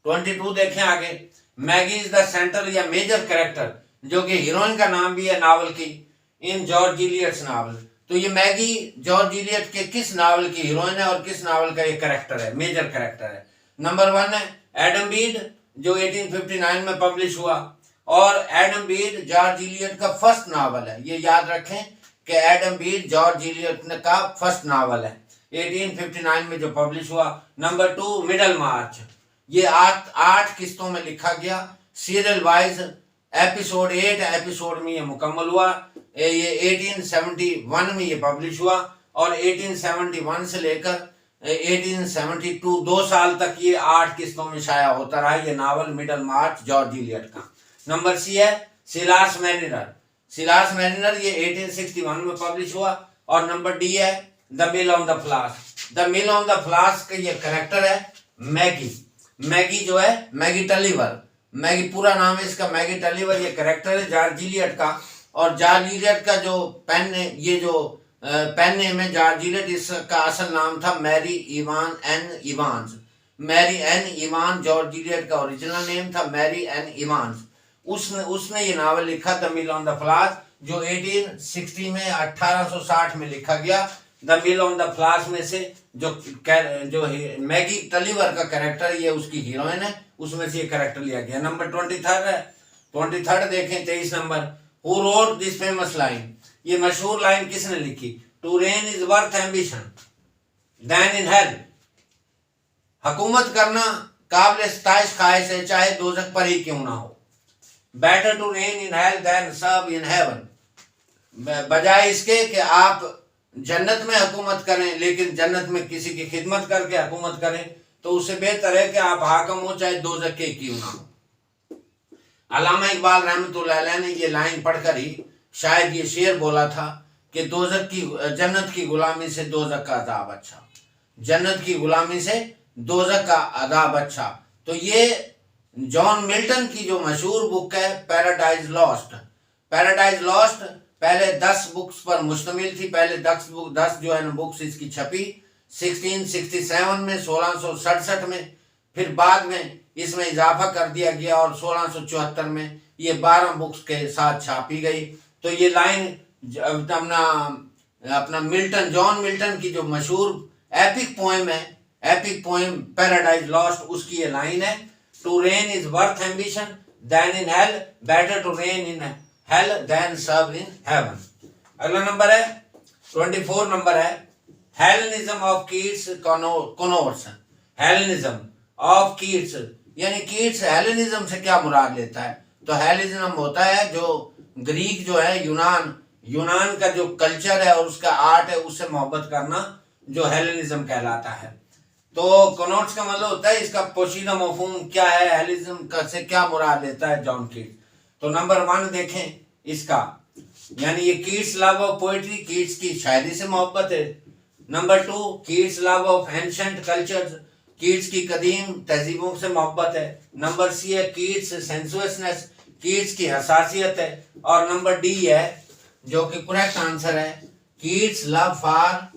22 देखें आगे, मैगी इज द सेंटर या मेजर कैरेक्टर, जो कि हीरोइन का नाम भी है नावल की, इन जॉर्ज इलियट्स नावल। तो ये मैगी जॉर्ज इलियट के किस नावल की हीरोइन है और किस नावल का ये कैरेक्टर है, मेजर कैरेक्टर है? नंबर 1 है एडम बीड, जो 1859 में पब्लिश हुआ। और एडम बीड जॉर्ज इलियट का फर्स्ट नावल है। ये याद रखें कि एडम बीड जॉर्ज इलियट का फर्स्ट नावल है, 1859 में जो पब्लिश हुआ। नंबर 2 मिडल मार्च, ये 8 किस्तों में लिखा गया, सीरियल वाइज एपिसोड 8 एपिसोड में ये मुकम्मल हुआ। ये 1871 में ये पब्लिश हुआ और 1871 से लेकर 1872 2 साल तक ये 8 किस्तों में शाया होता रहा ये नावल मिडल मार्च जॉर्ज इलियट का। नंबर सी है सिलास मैरिनर। सिलास मैरिनर ये 1861 में पब्लिश हुआ। और नंबर डी है द मिल ऑन द फ्लास। द मिल ऑन द फ्लास का ये कैरेक्टर है मैगी। मैगी जो है मैगी टलीवर, मैगी पूरा नाम है इसका मैगी टलीवर, ये कैरेक्टर है जॉर्ज इलियट का। और जॉर्ज इलियट का जो पेन, ये जो पेन नेम है जॉर्ज इलियट, इसका असल नाम था Mary Evan Ann Evans. Mary Ann Evan George Eliot का ओरिजिनल नेम था, मैरी एन इवांस। उसने ये नावल लिखा द मिल ऑन द फ्लास, जो 1860 में 1860 में लिखा गया। द मिल ऑन द फ्लास में से जो मैगी टलीवर का कैरेक्टर, ये उसकी हीरोइन है, उसमें से ये कैरेक्टर लिया गया। नंबर 23 है। 23 देखें 23 number, who wrote this famous line, ये मशहूर लाइन किसने लिखी? To reign is worth ambition than in hell. हुकूमत करना काबिल सताइश ख्वाहिश है, चाहे दोजख पर ही क्यों ना हो। Better to reign in hell than serve in heaven, बजाय इसके कि आप जन्नत में हुकूमत करें लेकिन जन्नत में किसी की खिदमत करके हुकूमत करें, तो उससे बेहतर है कि आप हाकम हो चाहे दोजख के क्यों ना हो। अल्लामा इकबाल रहमतुल्लाह अलैह ने ये लाइन पढ़कर ही शायद ये शेर बोला था कि दोजख की जन्नत की गुलामी से दोजख का अजाब अच्छा, जन्नत की गुलामी से दोजख का अजाब अच्छा। तो ये जॉन मिल्टन की जो मशहूर बुक है पैराडाइज लॉस्ट। पैराडाइज लॉस्ट पहले 10 बुक्स पर मुश्तमिल थी। पहले 10 जो है ना बुक्स इसकी छपी 1667 में, 1667 में, फिर बाद में इसमें इजाफा कर दिया गया और 1674 में ये 12 बुक्स के साथ छापी गई। तो ये लाइन अपना मिल्टन, जॉन मिल्टन की जो मशहूर एपिक पोएम है, एपिक पोएम पैराडाइज लॉस्ट, उसकी ये लाइन है, to reign is worth ambition than in hell, better to reign in hell than serve in heaven. अगला नंबर है 24 नंबर है Hellenism of Keats connotes. Hellenism of Keats यानी Keats Hellenism से क्या मुराद लेता है? तो हेलेनिज्म होता है जो ग्रीक जो है, यूनान का जो कल्चर है और उसका आर्ट है, उससे मोहब्बत करना जो हेलेनिज्म कहलाता है। तो कनोट्स का मतलब होता है, इसका पोशीदा मफहूम क्या है, हेलेनिज्म का से क्या मुराद लेता है जॉन कीट्स। तो नंबर 1 देखें इसका, यानी ये Keats love of poetry, Keats की शायरी से मोहब्बत है। Number 2 Keats love of ancient cultures, Keats की कदीम तहजीबों से मोहब्बत है। नंबर सी है कीट्स सेंसुअसनेस, कीट्स की हसासियत है। और नंबर डी है जो कि करेक्ट आंसर है, Keats love for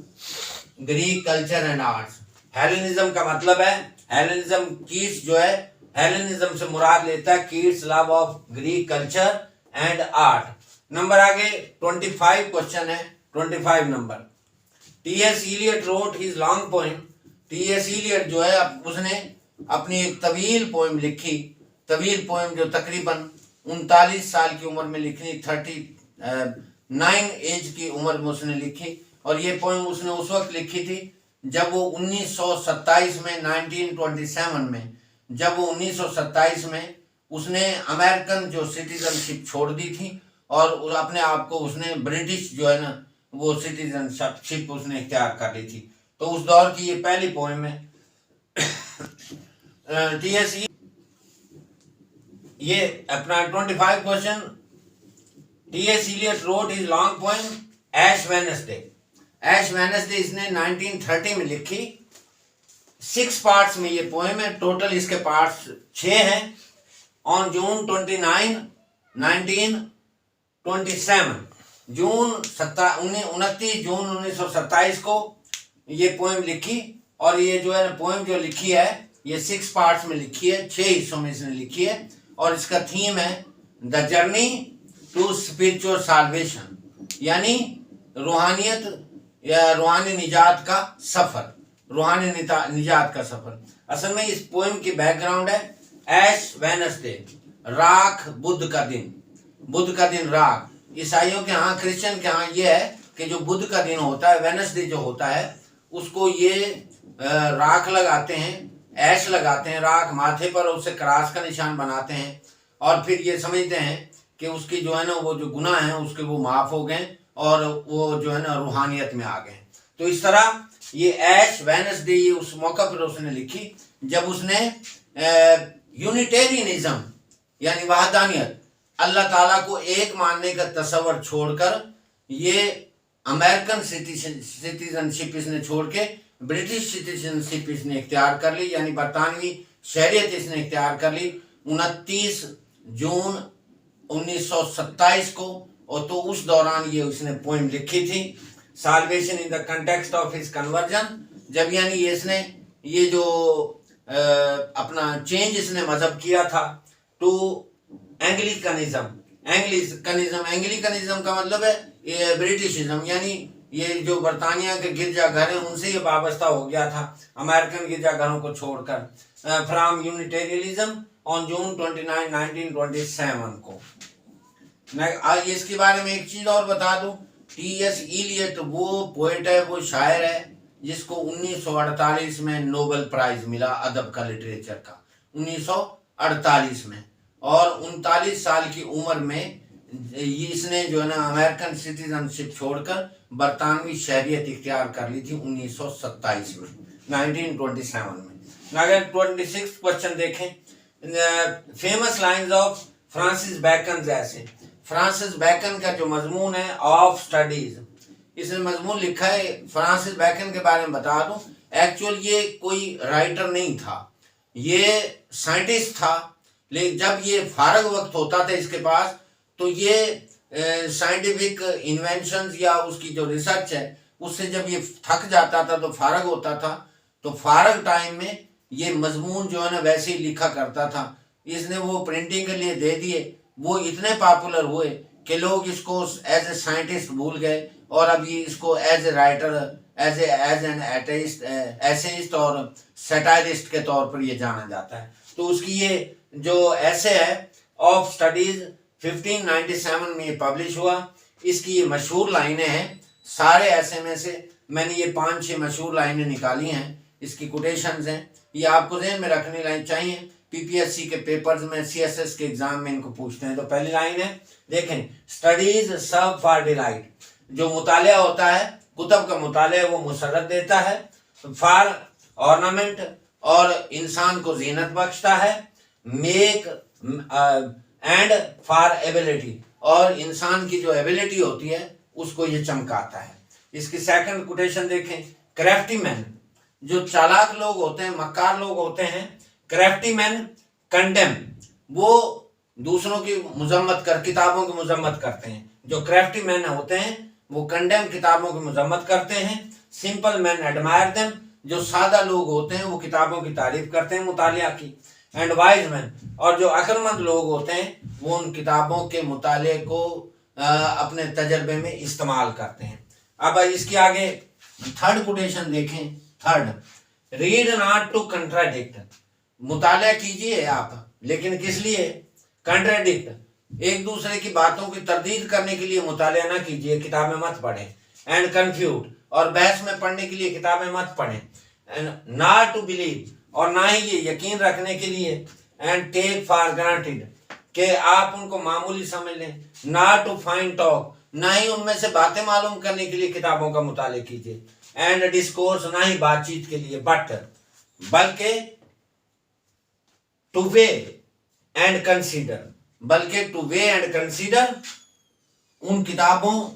Greek culture and arts. Hellenism का मतलब है, हेलेनिज्म कीट्स जो है हेलेनिज्म से मुराद लेता है Keats love of Greek culture and art. Number आगे 25 क्वेश्चन है, 25 number. T S. Eliot wrote his long poem. T S. Eliot जो है उसने अपनी एक तवील पोएम लिखी, तवील पोएम जो तकरीबन 39 साल की उम्र में लिखी, 39 एज की उम्र में उसने लिखी। और ये पोएम उसने उस वक्त लिखी थी जब वो 1927 में, 1927 में, जब वो 1927 में उसने अमेरिकन जो सिटीजनशिप छोड़ दी थी और अपने आप को उसने ब्रिटिश जो है ना वो सिटीजनशिप उसने इख्तियार कर ली थी। तो उस दौर की ये पहली पोएम है। टी.एस. ये अपना 25 question, T S. Eliot wrote his long poem Ash Wednesday. Ash Wednesday इसने 1930 में लिखी। 6 पार्ट्स में ये पोएम है, टोटल इसके पार्ट्स 6 हैं। ऑन जून 29 1927, जून 29 जून 1927 को ये पोएम लिखी। और ये जो है ना पोएम जो लिखी है ये 6 पार्ट्स में लिखी है, 6 हिस्सों में इसने लिखी है। और इसका थीम है the journey to spiritual salvation, यानी रूहानियत या रूहानी निजात का सफर, रूहानी निजात का सफर। असल में इस पोएम की बैकग्राउंड है ऐश वेडनेसडे, राख बुध का दिन, बुध का दिन राख। ईसाइयों के यहाँ, क्रिश्चियन के यहाँ ये है कि जो बुध का दिन होता है, वेडनेसडे जो होता है, उसको ये राख लगाते हैं, ऐश लगाते हैं राख माथे पर, उससे क्रॉस का निशान बनाते हैं और फिर ये समझते हैं कि उसकी जो है ना वो जो गुनाह हैं उसके वो माफ़ हो गए और वो जो है ना रूहानियत में आ गए। तो इस तरह ये ऐश वेडनेसडे ये उस मौका पर उसने लिखी जब उसने यूनिटेरियनिज्म यानी वहदानियत, अल्लाह ताला को एक मानने का तस्वर छोड़कर ये अमेरिकन सिटीजनशिप इसने छोड़ के ब्रिटिश सिटीजनशिप इसने इख्तियार कर ली, यानी बरतानवी शहरियत इसने इख्तियार कर ली 29 जून 1927 को। और तो उस दौरान ये उसने पोएम लिखी थी, salvation in the context of his conversion. जब यानी ये इसने ये जो अपना चेंज इसने मजहब किया था टू एंग्लिकनिज्म। एंग्लिकनिज्म का मतलब है ये ब्रिटिशिज्म, यानी ये जो बरतानिया के गिरजाघर हैं उनसे ये वाबस्ता हो गया था अमेरिकन गिरजाघरों को छोड़कर, फ्रॉम यूनिटेरियनिज्म ऑन जून 29 1927 को। आज इसके बारे में एक चीज और बता दूं, टी.एस. इलियट वो पोएट है, वो शायर है जिसको 1948 में नोबेल प्राइज मिला अदब का, लिटरेचर का, 1948 में। और 39 साल की उम्र में इसने जो है ना अमेरिकन सिटीजनशिप छोड़कर बरतानवी शहरियत इख्तियार कर ली थी 1927 में, 1927 में। अगर 26 क्वेश्चन देखें, famous lines of Francis bacon. जैसे फ्रांसिस बैकन का जो मजमून है ऑफ स्टडीज, इसने मजमून लिखा है। फ्रांसिस बैकन के बारे में बता दूं, एक्चुअल ये कोई राइटर नहीं था, ये साइंटिस्ट था। लेकिन जब ये फारग वक्त होता था इसके पास, तो ये साइंटिफिक इन्वेंशंस या उसकी जो रिसर्च है उससे जब ये थक जाता था तो फारग होता था, तो फारग टाइम में ये मजमून जो है ना वैसे ही लिखा करता था। इसने वो प्रिंटिंग के लिए दे दिए, वो इतने पॉपुलर हुए कि लोग इसको एज ए साइंटिस्ट भूल गए और अब ये इसको as a writer, as an atheist, essayist और सैटायरिस्ट के तौर पर ये जाना जाता है। तो उसकी ये जो ऐसे है ऑफ स्टडीज 1597 में ये पब्लिश हुआ। इसकी ये मशहूर लाइनें हैं, सारे ऐसे में से मैंने ये 5-6 मशहूर लाइनें निकाली हैं, इसकी कोटेशंस हैं, ये आपको ज़हन में रखनी लाइन चाहिए। पीपीएससी के पेपर्स में, सीएसएस के एग्जाम में इनको पूछते हैं। तो पहली लाइन है, देखें, स्टडीज सर्व फॉर डिलाइट, जो मुतालिया होता है, कुतब का मुतालिया वो मुसर्रत देता है, फॉर ऑर्नामेंट और इंसान को जीनत बख्शता है, मेक एंड फॉर एबिलिटी और इंसान की जो एबिलिटी होती है उसको ये चमकाता है। इसकी सेकंड कोटेशन देखें, क्राफ्टी मैन, जो चालाक लोग होते हैं, मक्कार लोग होते हैं, क्राफ्टी मैन कंडेम, वो दूसरों की मुजम्मत कर, किताबों की मुजम्मत करते हैं। जो क्राफ्टी मैन होते हैं वो कंडेम, किताबों की मुजम्मत करते हैं। सिंपल मैन एडमायर देम, जो सादा लोग होते हैं वो किताबों की तारीफ करते हैं, मुतालिया की। एंड वाइज मैन, और जो अक्लमंद लोग होते हैं वो उन किताबों के मुताले को अपने तजर्बे में इस्तेमाल करते हैं। अब इसके आगे थर्ड कोटेशन देखें, third, read not to contradict, मुताला कीजिए आप लेकिन किस लिए, कंट्राडिक्ट, एक दूसरे की बातों की तरदीद करने के लिए मुताला ना कीजिए, किताबें मत पढ़ें। एंड कंफ्यूट, और बहस में पढ़ने के लिए किताबें मत पढ़ें। एंड नॉट टू बिलीव, और ना ही ये यकीन रखने के लिए। एंड टेक फॉर ग्रांटेड, कि आप उनको मामूली समझ लें। नॉट टू फाइंड टॉक, ना ही उनमें से बातें मालूम करने के लिए किताबों का मुताले कीजिए। एंड डिस्कोर्स, ना ही बातचीत के लिए, बल्कि टू वे एंड कंसीडर, बल्कि टू वे एंड कंसीडर, उन किताबों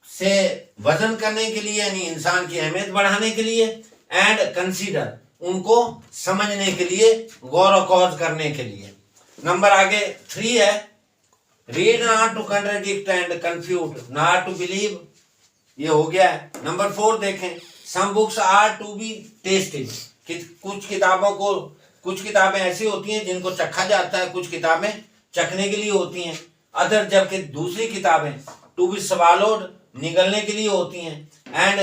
से वजन करने के लिए, यानी इंसान की अहमियत बढ़ाने के लिए। एंड कंसीडर, उनको समझने के लिए, गौर व खोज करने के लिए। नंबर आगे 3 है, read not to contradict and confute, not to believe, ये हो गया है। नंबर 4 देखें, some books are to be tasted, कुछ किताबें ऐसी होती हैं जिनको चखा जाता है, कुछ किताबें चखने के लिए होती हैं। अदर, जबकि दूसरी किताबें टू बी स्वallowed, निगलने के लिए होती हैं। एंड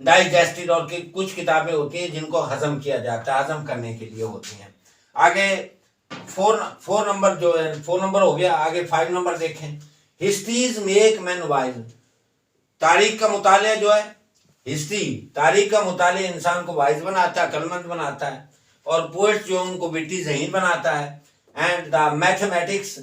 डाइजेस्टेड, और कुछ किताबें होती हैं जिनको हजम किया जाता है, हजम करने के लिए होती हैं। आगे 4 नंबर जो है, 4 नंबर हो गया। आगे 5 नंबर देखें, हिस्ट्रीज मेक मैन वाइज, तारीख का मुतालिया जो है, हिस्ट्री, तारीख का मुतालिया इंसान को वाइज बनाता है, अक्लमंद बनाता है। और पोएट्स जो उनको विट्टी ज़हीन बनाता है। एंड द मैथमेटिक्स,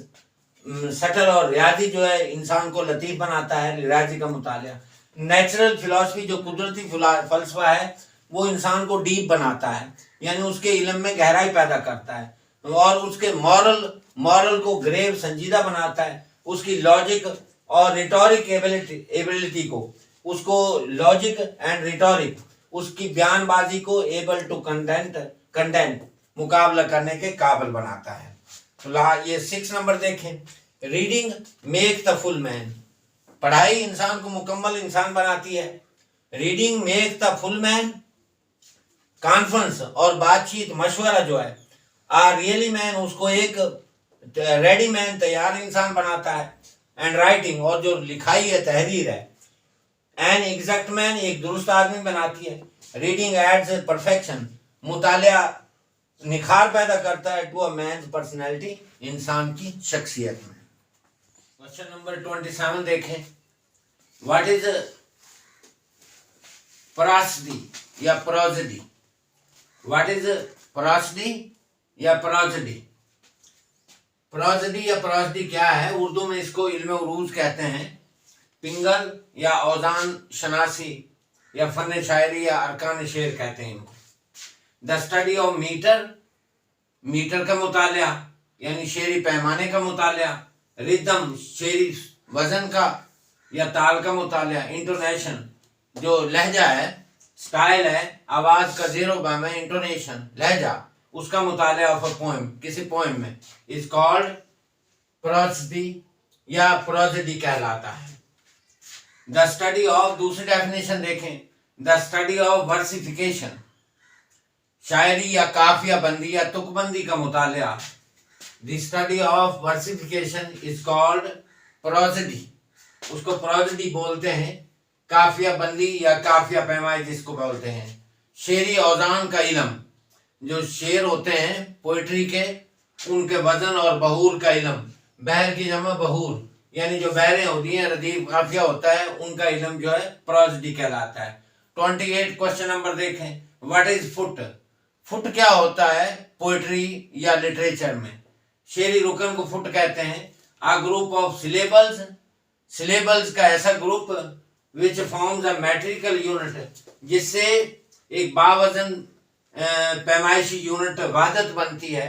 सटल और रियाजी जो है इंसान को लतीफ़ बनाता है, रियाजी का मुतालिया। नेचुरल फिलॉसफी, जो कुदरती फलसफा है, वो इंसान को डीप बनाता है, यानी उसके इल्म में गहराई पैदा करता है। और उसके मॉरल को ग्रेव, संजीदा बनाता है। उसकी लॉजिक और रिटोरिक एबिलिटी को, उसको लॉजिक एंड रिटोरिक, उसकी बयानबाजी को एबल टू कंटेंट, मुकाबला करने के काबिल बनाता है। तो ये 6 नंबर देखें, reading make the full man, पढ़ाई इंसान को मुकम्मल इंसान बनाती है। Reading make the full man, conference और बातचीत, मशवरा जो है, आर रियली मैन, उसको एक रेडी मैन, तैयार इंसान बनाता है। एंड राइटिंग, और जो लिखाई है, तहरीर है, एन एग्जैक्ट मैन, एक दुरुस्त आदमी बनाती है। रीडिंग एड्स परफेक्शन, मुतालिया निखार पैदा करता है टू अ मैन्स पर्सनैलिटी, इंसान की शख्सियत में। क्वेश्चन नंबर 27 देखें, व्हाट इज प्रासदी या प्रोजेडी, व्हाट इज प्रासदी या प्रोजेडी, प्रोजेडी या प्रोजेडी क्या है? उर्दू में इसको इल्म उरूज कहते हैं, पिंगल या औजान शनासी या फन शायरी या अरकान शेर कहते हैं इनको। The study of meter, meter का मुतालिया यानी शेरी पैमाने का मुतालिया। रिदम, शेरी वजन का। या ताल का मुताला, इंटोनेशन जो लहजा है, स्टाइल है, आवाज का ज़ेरोबा में इंटोनेशन लहजा, उसका मुताला ऑफ अ पोएम, किसी पोएम में, इज कॉल्ड प्रोसडी या प्रोजेडी कहलाता है। द स्टडी ऑफ, दूसरी डेफिनेशन देखें, द स्टडी ऑफ वर्सिफिकेशन, शायरी या काफिया बंदी या तुकबंदी का मुताला। The study of versification is called prosody, उसको प्रोजेडी बोलते हैं, काफिया बंदी या काफिया पैमाई जिसको बोलते हैं। शेरी औजान का इल्म, जो शेर होते हैं पोइट्री के, उनके वजन और बहूर का इल्म, बहर की जमा बहूर, यानी जो बहरें होती हैं, रदीफ काफिया होता है, उनका इल्म जो है प्रोजेडी कहलाता है। 28 क्वेश्चन नंबर देखें, व्हाट इज फुट, फुट क्या होता है पोइट्री या लिटरेचर में। शेरी रुकन को फुट कहते हैं। आ ग्रुप ऑफ सिलेबल्स, सिलेबल्स का ऐसा group which forms a मैट्रिकल unit, जिससे एक बावजन पैमाइशी यूनिट वहदत बनती है।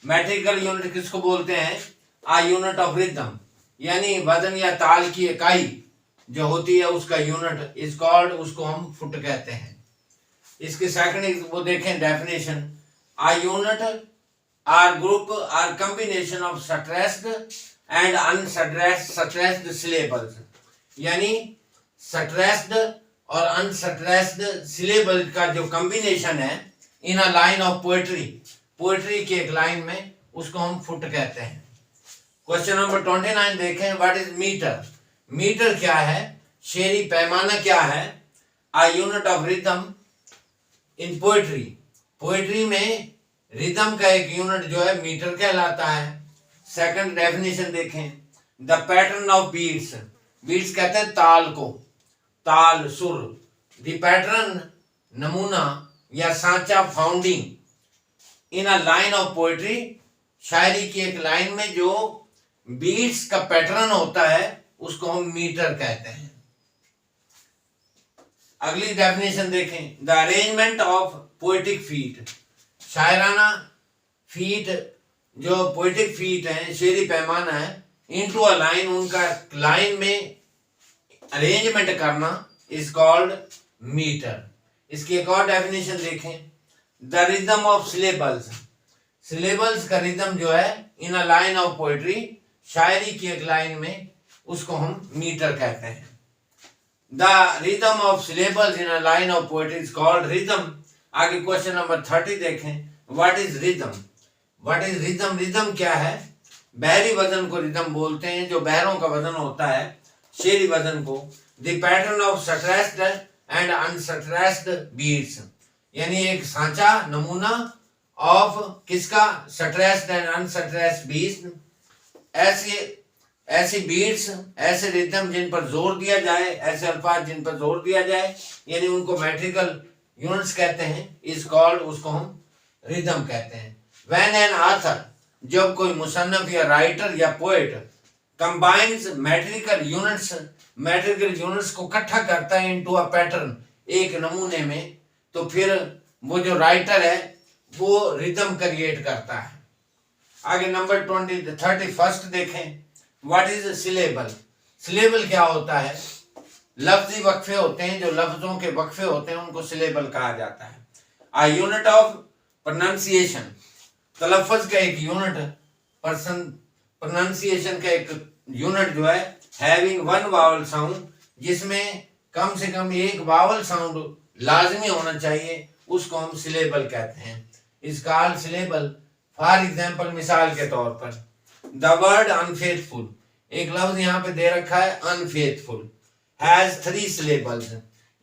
मैट्रिकल यूनिट किसको बोलते हैं, आ यूनिट ऑफ रिदम, यानी वजन या ताल की इकाई जो होती है उसका यूनिट इज कॉल्ड, उसको हम फुट कहते हैं। इसके सेकंड वो देखें definition, a unit or group or combination of stressed and unstressed syllables, यानी स्ट्रेस्ड और अनस्ट्रेस्ड सिलेबल का जो कॉम्बिनेशन है in a line of poetry, poetry की एक लाइन में, उसको हम फुट कहते हैं। क्वेश्चन नंबर 29 देखें, व्हाट इज मीटर, मीटर क्या है, शेरी पैमाना क्या है। A unit of rhythm in poetry, poetry में रिदम का एक यूनिट जो है मीटर कहलाता है। सेकंड डेफिनेशन देखें, the pattern of beats, beats कहते हैं ताल को, ताल सुर। द पैटर्न नमूना या सांचा, founding in a line of poetry, शायरी की एक लाइन में जो बीट्स का पैटर्न होता है उसको हम मीटर कहते हैं। अगली डेफिनेशन देखें, the arrangement of poetic feet, शायराना फीट जो पोएटिक फीट है, शेरी पैमाना है, इनटू अ लाइन, उनका लाइन में अरेंजमेंट करना इज कॉल्ड मीटर। इसकी एक और डेफिनेशन देखें, the rhythm of syllables, syllables का रिदम जो है in a line of poetry, शायरी की एक लाइन में, उसको हम मीटर कहते हैं। The rhythm of syllables in a line of poetry is called rhythm. आगे क्वेश्चन नंबर 30 देखें, what is rhythm, what is rhythm, rhythm क्या है। बहरी वजन को रिदम बोलते हैं, जो बहरों का वजन होता है, शेरी वजन को। The pattern of stressed and unstressed beats, यानी एक सांचा, नमूना ऑफ किसका, स्ट्रेस्ड एंड अनस्ट्रेस्ड बीट्स, ऐसी बीट्स, ऐसे रिदम जिन पर जोर दिया जाए, ऐसे अल्फाज जिन पर जोर दिया जाए, यानी उनको मैट्रिकल यूनिट्स कहते हैं, इज कॉल्ड, उसको हम रिदम कहते हैं। व्हेन एन ऑथर, जब कोई मुसन्नफ या राइटर या पोएट कंबाइंस मैट्रिकल यूनिट्स, मैट्रिकल यूनिट्स को इकट्ठा करता है इनटू अ पैटर्न, एक नमूने में, तो फिर वो जो राइटर है वो रिदम क्रिएट करता है। आगे नंबर 31 देखें, व्हाट इज सिलेबल, सिलेबल क्या होता है। लफ्जी वक्फे होते हैं, जो लफ्जों के वक्फे होते हैं उनको सिलेबल कहा जाता है। आ यूनिट ऑफ प्रोनाउंसिएशन, तलफ़्फ़ुज़ का एक यूनिट, प्रोनाउंसिएशन का एक यूनिट जो है, हैविंग वन वावल साउंड, जिसमें कम से कम एक वावल साउंड लाजमी होना चाहिए, उसको हम सिलेबल कहते हैं। इस कॉल्ड सिलेबल। फॉर एग्जाम्पल, मिसाल के तौर पर, द वर्ड अनफेथफुल, एक लफ्ज यहाँ पे दे रखा है अनफेथफुल, हैज 3 सिलेबल्स,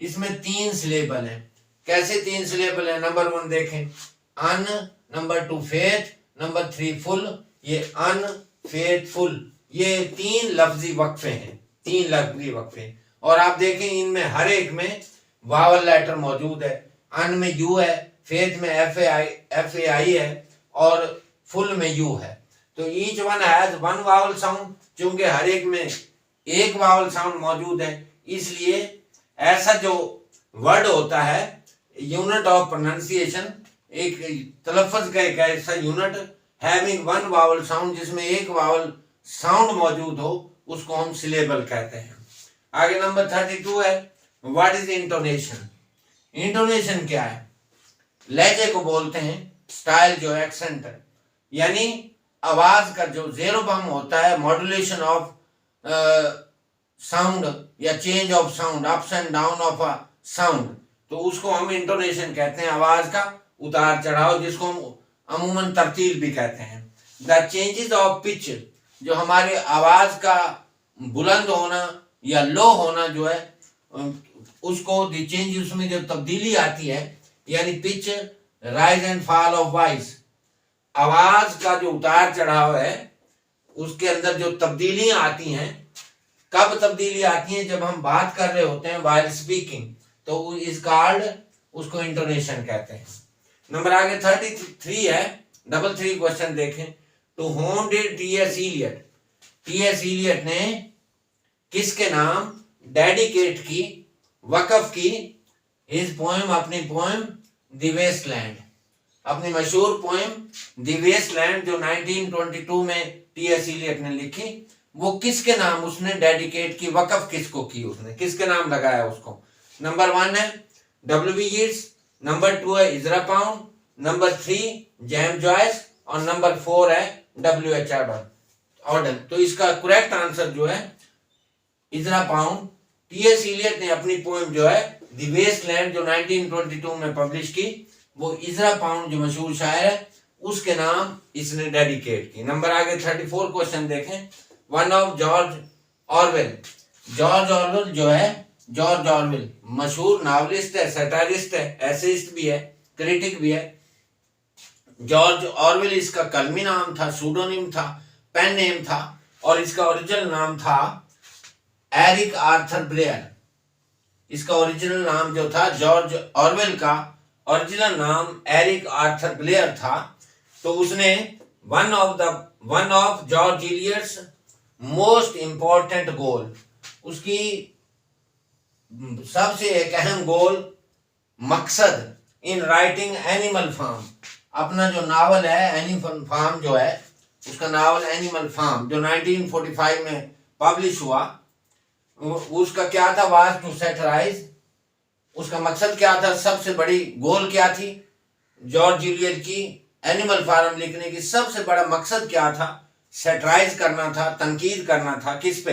इसमें 3 सिलेबल हैं। कैसे 3 सिलेबल है, नंबर 1 देखें, अन, नंबर 2 फेथ, नंबर 3 फुल। ये अनफेथफुल, ये 3 लफ्जी वक्फे हैं, 3 लफ्जी वक्फे। और आप देखें इनमें हर एक में वावल लेटर मौजूद है। अन में यू है, फेथ में एफ ए आई है, और फुल में यू है। तो each one has 1 vowel sound, क्योंकि हर एक में एक वावल साउंड मौजूद है, इसलिए ऐसा जो वर्ड होता है, यूनिट ऑफ प्रोनाउंसिएशन, एक तलफ़्फ़ुज़ का एक ऐसा यूनिट हैविंग 1 वावल साउंड, जिसमें एक वावल साउंड मौजूद हो, उसको हम सिलेबल कहते हैं। आगे नंबर 32 है, व्हाट इज इंटोनेशन। इंटोनेशन क्या है? लहजे को बोलते हैं, स्टाइल जो एक्सेंट है, यानी आवाज का जो जेरो बम होता है, मॉड्यूलेशन ऑफ साउंड या change of sound, ups and down of a sound, तो उसको हम इंटोनेशन कहते हैं, आवाज का उतार चढ़ाव, जिसको हम अमूमन तरतील भी कहते हैं। द चेंजेस ऑफ पिच, जो हमारे आवाज का बुलंद होना या लो होना जो है उसको द चेंज, उसमें जो तब्दीली आती है, यानी pitch, rise and fall of voice, आवाज का जो उतार चढ़ाव है उसके अंदर जो तब्दीलियां आती हैं। कब तब्दीली आती हैं? जब हम बात कर रहे होते हैं व्हाइल स्पीकिंग, तो इस कॉल्ड, उसको इंटोनेशन कहते हैं। नंबर आगे 33 है, डबल 3 क्वेश्चन देखें। To whom did T S. Eliot, T S. Eliot ने किसके नाम डेडिकेट की, वक्फ की, हिज पोएम, अपनी पोएम द वेस्टलैंड, अपनी मशहूर पोएम द वेस्टलैंड जो 1922 में टी.एस. इलियट ने लिखी, वो किसके नाम उसने डेडिकेट की, वक्फ किसको की, उसने किसके नाम लगाया उसको। नंबर 1 है W.B. यीट्स, नंबर 2 है इजरा पाउंड, नंबर 3 जेम्स जॉयस और नंबर 4 है W.H. ऑर्डन। तो इसका करेक्ट आंसर जो है इजरा पाउंड। टी.एस. इलियट ने अपनी पोएम जो है द वेस्टलैंड जो 1922 में पब्लिश की, वो इजरा पाउंड जो मशहूर शायर है उसके नाम इसने डेडिकेट की। नंबर आगे 34 क्वेश्चन देखें। One of George Orwell, George Orwell जो है, जॉर्ज ऑरवेल मशहूर नॉवलिस्ट है, सैटारिस्ट है, एसेइस्ट भी है, क्रिटिक भी है। जॉर्ज ऑरवेल इसका कलमी नाम था, सूडोनिम था, पेन नेम था, और इसका ओरिजिनल नाम था एरिक आर्थर ब्लेयर। इसका ओरिजिनल नाम जो था, जॉर्ज ऑरवेल का ओरिजिनल नाम एरिक आर्थर ब्लेयर था। तो उसने one of George Eliot's most important गोल, उसकी सबसे एक अहम गोल, मकसद इन राइटिंग एनिमल फार्म, अपना जो नावल है एनिमल फार्म जो है, उसका नावल एनिमल फार्म जो 1945 में पब्लिश हुआ, उसका क्या था, वाज टू सैटराइज, उसका मकसद क्या था, सबसे बड़ी गोल क्या थी जॉर्ज इलियट की एनिमल फार्म लिखने की, सबसे बड़ा मकसद क्या था, सैटराइज करना था, तनकीद करना था, किस पे।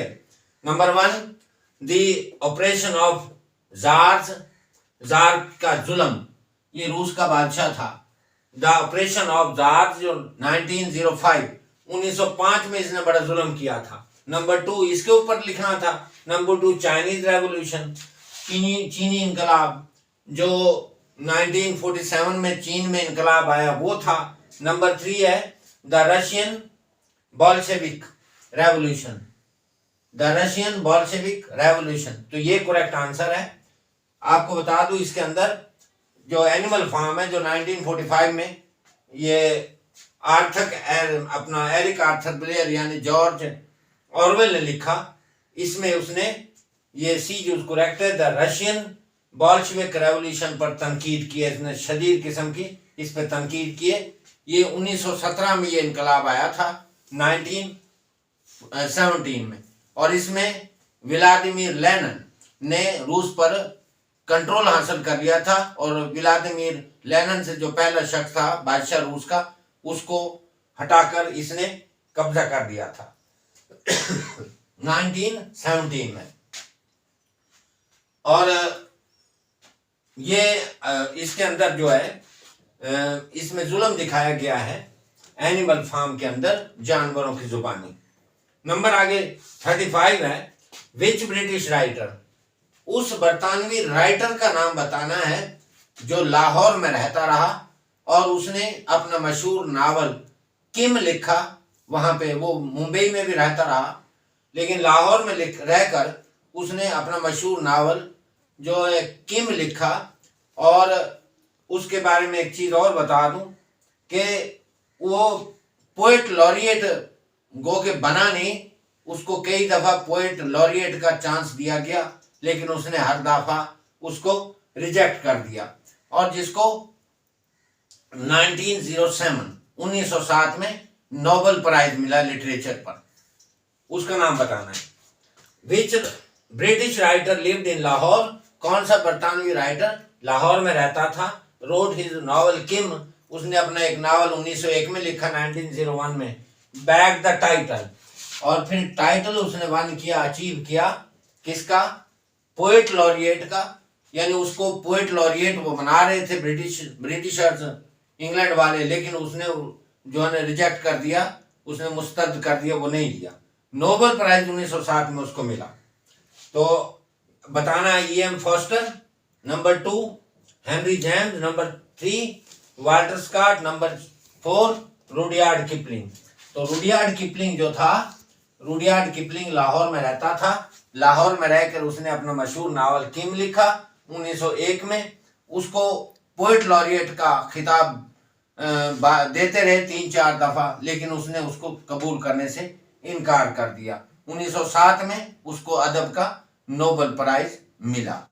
Number 1 the operation of jars, jar का जुल्म, ये रूस का बादशाह था। द ऑपरेशन ऑफ जार्स जो 1905 में इसने बड़ा जुल्म किया था। नंबर 2 इसके ऊपर लिखना था। नंबर 2 चाइनीज रेवोल्यूशन, चीनी इनकलाब जो 1947 में चीन में इनकलाब आया वो था। नंबर 3 है the Russian Bolshevik revolution, the Russian Bolshevik revolution. तो ये करेक्ट आंसर है। आपको बता दूं इसके अंदर जो एनिमल फार्म है जो 1945 में ये अपना एरिक आर्थर ब्लेयर यानी जॉर्ज ऑरवेल ने लिखा, इसमें उसने ये सी जो करेक्ट है, द रशियन बोल्शेविक रेवोल्यूशन पर तनकीद की है, इसने शदीद किस्म की इस पर तनकीद की है। ये 1917 में ये इनकलाब आया था 1917 में, और इसमें व्लादिमीर लेनिन ने रूस पर कंट्रोल हासिल कर लिया था, और व्लादिमीर लेनिन से जो पहला शख्स था बादशाह रूस का, उसको हटाकर इसने कब्जा कर दिया था 1917 में। और ये इसके अंदर जो है इसमें जुल्म दिखाया गया है एनिमल फार्म के अंदर जानवरों की जुबानी। नंबर आगे 35 है, विच ब्रिटिश राइटर, उस बरतानवी राइटर का नाम बताना है जो लाहौर में रहता रहा और उसने अपना मशहूर नावल किम लिखा। वहां पे वो मुंबई में भी रहता रहा लेकिन लाहौर में रहकर उसने अपना मशहूर नावल जो है किम लिखा। और उसके बारे में एक चीज और बता दूं कि वो पोएट लॉरिएट गो के बना नहीं, उसको कई दफा पोएट लॉरिएट का चांस दिया गया लेकिन उसने हर दफा उसको रिजेक्ट कर दिया। और जिसको 1907 में नोबेल प्राइज मिला लिटरेचर पर, उसका नाम बताना है। विच British writer lived in Lahore, कौन सा बरतानवी राइटर लाहौर में रहता था। रोड हिज नॉवल किम, उसने अपना एक नावल 1901 में लिखा, 1901 में। बैग द टाइटल, और फिर टाइटल उसने वन किया, अचीव किया, किसका, पोएट लॉरिएट का, यानी उसको पोएट लॉरिएट वो बना रहे थे ब्रिटिशर्स, इंग्लैंड वाले, लेकिन उसने जो है रिजेक्ट कर दिया, उसने मुस्तरद कर दिया, वो नहीं लिया। नोबेल प्राइज 1907 में उसको मिला। तो बताना, E.M. Forster, number 2 Henry James, number 3 Walter Scott, number 4 Rudyard Kipling. तो रुडयार्ड किपलिंग जो था, रुडयार्ड किपलिंग लाहौर में रहता था। लाहौर में रहकर उसने अपना मशहूर नावल किम लिखा 1901 में। उसको पोएट लॉरिएट का खिताब देते रहे 3-4 दफा, लेकिन उसने उसको कबूल करने से इनकार कर दिया। 1907 में उसको अदब का नोबेल प्राइज मिला।